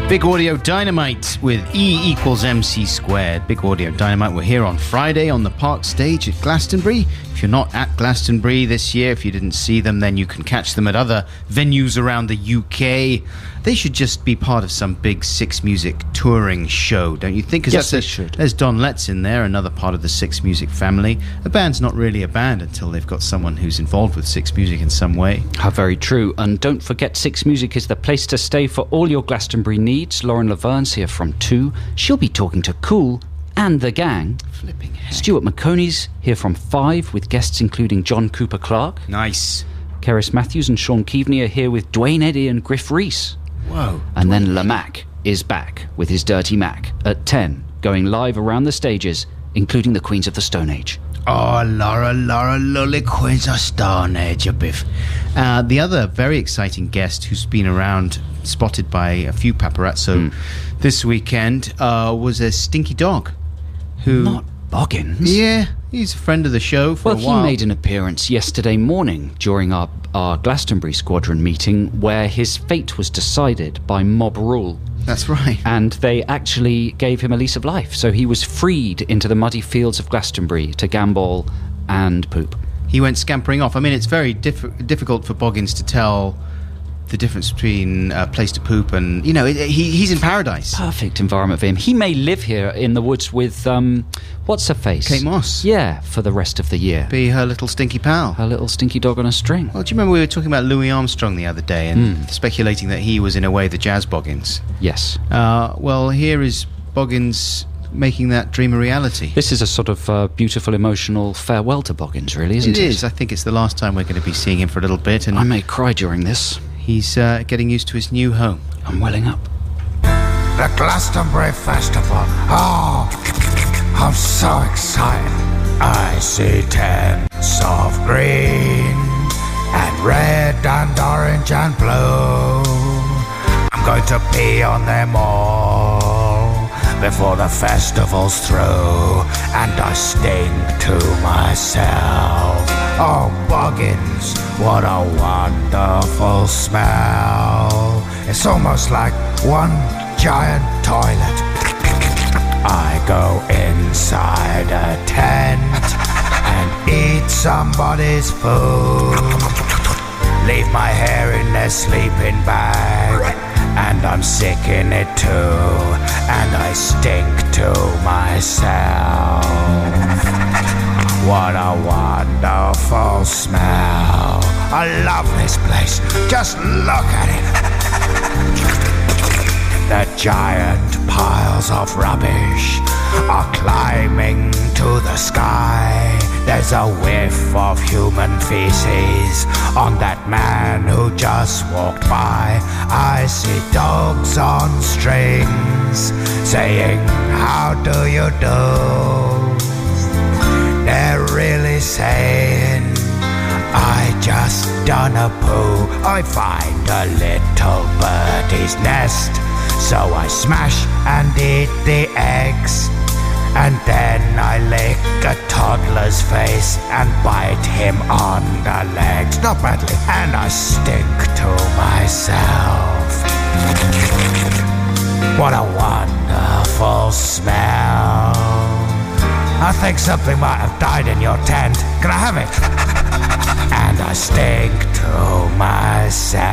Big Audio Dynamite with E = MC squared. Big Audio Dynamite were here on Friday on the Park stage at Glastonbury. If you're not at Glastonbury this year, if you didn't see them, then you can catch them at other venues around the UK. They should just be part of some big Six Music touring show, don't you think? Yes, they should. There's Don Letts in there, another part of the Six Music family. A band's not really a band until they've got someone who's involved with Six Music in some way. How very true. And don't forget, Six Music is the place to stay for all your Glastonbury needs. Lauren Laverne's here from 2. She'll be talking to Cool and the gang. Flipping heck. Stuart McConey's here from 5 with guests including John Cooper Clarke. Nice. Keris Matthews and Sean Keaveney are here with Dwayne Eddy and Griff Rhys. Whoa. And then Lamac is back with his Dirty Mac at 10, going live around the stages, including the Queens of the Stone Age. Oh, Laura, Lully, Queens of Stone Age, a biff. The other very exciting guest who's been around, spotted by a few paparazzo this weekend, was a Stinky Dog. Who? Not Boggins? Yeah, he's a friend of the show for a while. Well, he made an appearance yesterday morning during our Glastonbury Squadron meeting where his fate was decided by mob rule. That's right. And they actually gave him a lease of life. So he was freed into the muddy fields of Glastonbury to gambol and poop. He went scampering off. I mean, it's very difficult for Boggins to tell the difference between a place to poop and, you know, he's in paradise. Perfect environment for him. He may live here in the woods with, what's her face? Kate Moss. Yeah, for the rest of the year. Be her little stinky pal. Her little stinky dog on a string. Well, do you remember we were talking about Louis Armstrong the other day and speculating that he was, in a way, the jazz Boggins? Yes. Well, here is Boggins making that dream a reality. This is a sort of beautiful, emotional farewell to Boggins, really, isn't it? It is. I think it's the last time we're going to be seeing him for a little bit. And I may cry during this. He's getting used to his new home. I'm welling up. The Glastonbury Festival. Oh, I'm so excited. I see tents of green and red and orange and blue. I'm going to pee on them all before the festival's through, and I stink to myself. Oh, Boggins, what a wonderful smell. It's almost like one giant toilet. I go inside a tent and eat somebody's food. Leave my hair in their sleeping bag, and I'm sick in it too, and I stink to myself. What a wonderful smell. I love this place. Just look at it. The giant piles of rubbish are climbing to the sky. There's a whiff of human feces on that man who just walked by. I see dogs on strings saying, how do you do? They're really saying, I just done a poo. I find a little birdie's nest, so I smash and eat the eggs. And then I lick a toddler's face and bite him on the legs, not badly, and I stink to myself. What a wonderful smell. I think something might have died in your tent. Can I have it? And I stink to myself.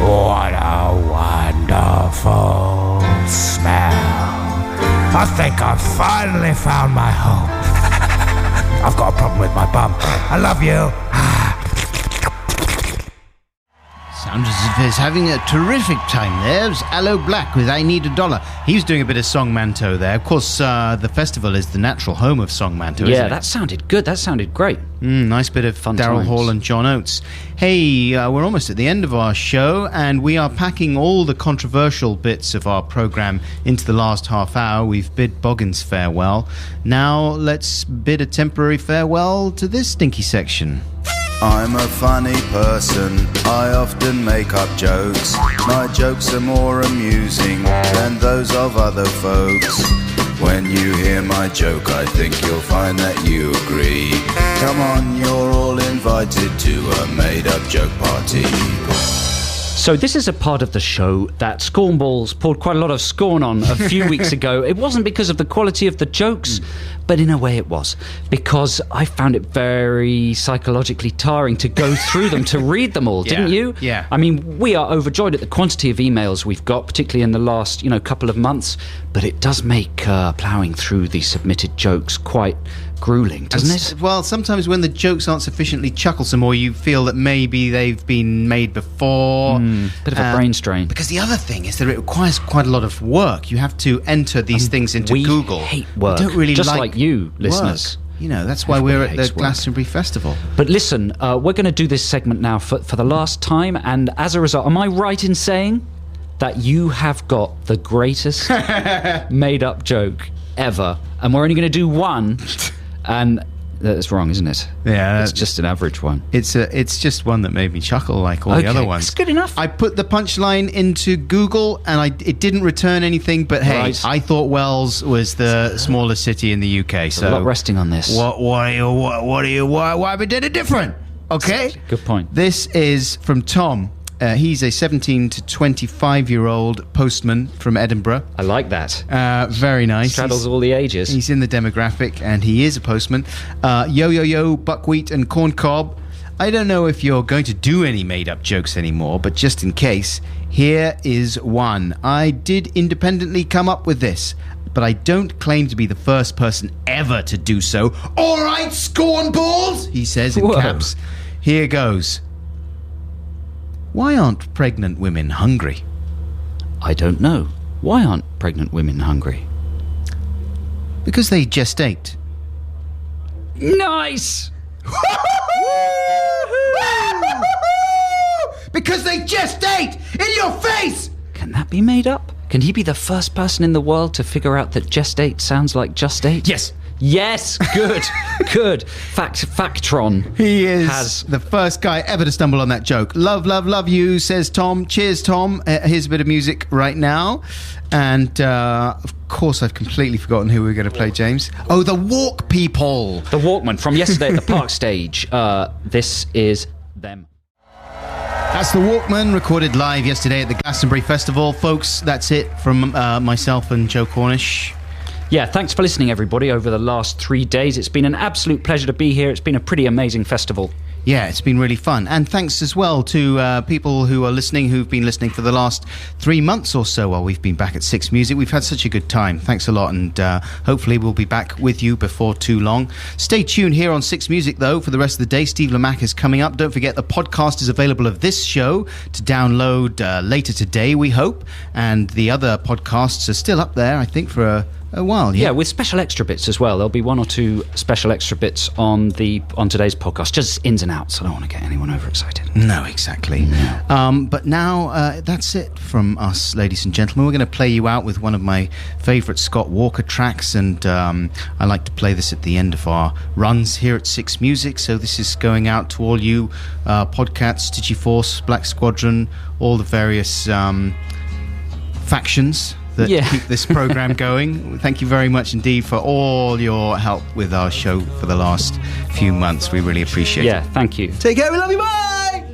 What a wonderful smell. I think I've finally found my home. I've got a problem with my bum. I love you. Sounds as if he's having a terrific time there. It was Aloe Black with I Need a Dollar. He was doing a bit of Song Manto there. Of course, the festival is the natural home of Song Manto, isn't it? That sounded good. That sounded great. Nice bit of Daryl Hall and John Oates. Hey, we're almost at the end of our show, and we are packing all the controversial bits of our programme into the last half hour. We've bid Boggins farewell. Now let's bid a temporary farewell to this stinky section. I'm a funny person, I often make up jokes. My jokes are more amusing than those of other folks. When you hear my joke, I think you'll find that you agree. Come on, you're all invited to a made-up joke party. So this is a part of the show that Scornballs poured quite a lot of scorn on a few weeks ago. It wasn't because of the quality of the jokes, but in a way it was. Because I found it very psychologically tiring to go through them, to read them all, didn't you? Yeah. I mean, we are overjoyed at the quantity of emails we've got, particularly in the last, couple of months. But it does make ploughing through the submitted jokes quite grueling, doesn't it? Well, sometimes when the jokes aren't sufficiently chucklesome, or you feel that maybe they've been made before. Bit of a brain strain. Because the other thing is that it requires quite a lot of work. You have to enter these things into Google. We hate work. We don't really just like you, listeners. Work. That's why we're at the Glastonbury Festival. But listen, we're going to do this segment now for the last time, and as a result, am I right in saying that you have got the greatest made-up joke ever, and we're only going to do one, and that's wrong, isn't it? Yeah. It's just an average one. It's just one that made me chuckle like all the other ones. It's good enough. I put the punchline into Google, and it didn't return anything, but hey, Right. I thought Wells was the smallest city in the UK, so... a lot resting on this. Why we did it different? Okay? Good point. This is from Tom. He's a 17 to 25-year-old postman from Edinburgh. I like that. Very nice. Straddles all the ages. He's in the demographic, and he is a postman. Yo, buckwheat and corn cob. I don't know if you're going to do any made-up jokes anymore, but just in case, here is one. I did independently come up with this, but I don't claim to be the first person ever to do so. All right, scornballs, he says in caps. Here goes. Why aren't pregnant women hungry? I don't know. Why aren't pregnant women hungry? Because they gestate. Nice! Because they gestate in your face! Can that be made up? Can he be the first person in the world to figure out that gestate sounds like just eight? Yes. Yes, good, good. Factron. He is the first guy ever to stumble on that joke. Love you, says Tom. Cheers, Tom. Here's a bit of music right now. And, of course, I've completely forgotten who we were going to play, James. Oh, the Walk People. The Walkman from yesterday at the Park Stage. This is them. That's the Walkman, recorded live yesterday at the Glastonbury Festival. Folks, that's it from myself and Joe Cornish. Yeah, thanks for listening, everybody, over the last 3 days. It's been an absolute pleasure to be here. It's been a pretty amazing festival. Yeah, it's been really fun. And thanks as well to people who are listening, who've been listening for the last 3 months or so while we've been back at Six Music. We've had such a good time. Thanks a lot, and hopefully we'll be back with you before too long. Stay tuned here on Six Music, though, for the rest of the day. Steve Lamacq is coming up. Don't forget the podcast is available of this show to download later today, we hope. And the other podcasts are still up there, I think, for a while. Yeah, with special extra bits as well. There'll be 1 or 2 special extra bits on today's podcast, just ins and outs. I don't want to get anyone overexcited. No, exactly. No. But now that's it from us, ladies and gentlemen. We're going to play you out with one of my favourite Scott Walker tracks, and I like to play this at the end of our runs here at Six Music. So this is going out to all you Podcats, Digiforce, Black Squadron, all the various factions that keep this program going. Thank you very much indeed for all your help with our show for the last few months. We really appreciate it. Yeah, thank you. Take care, we love you, bye!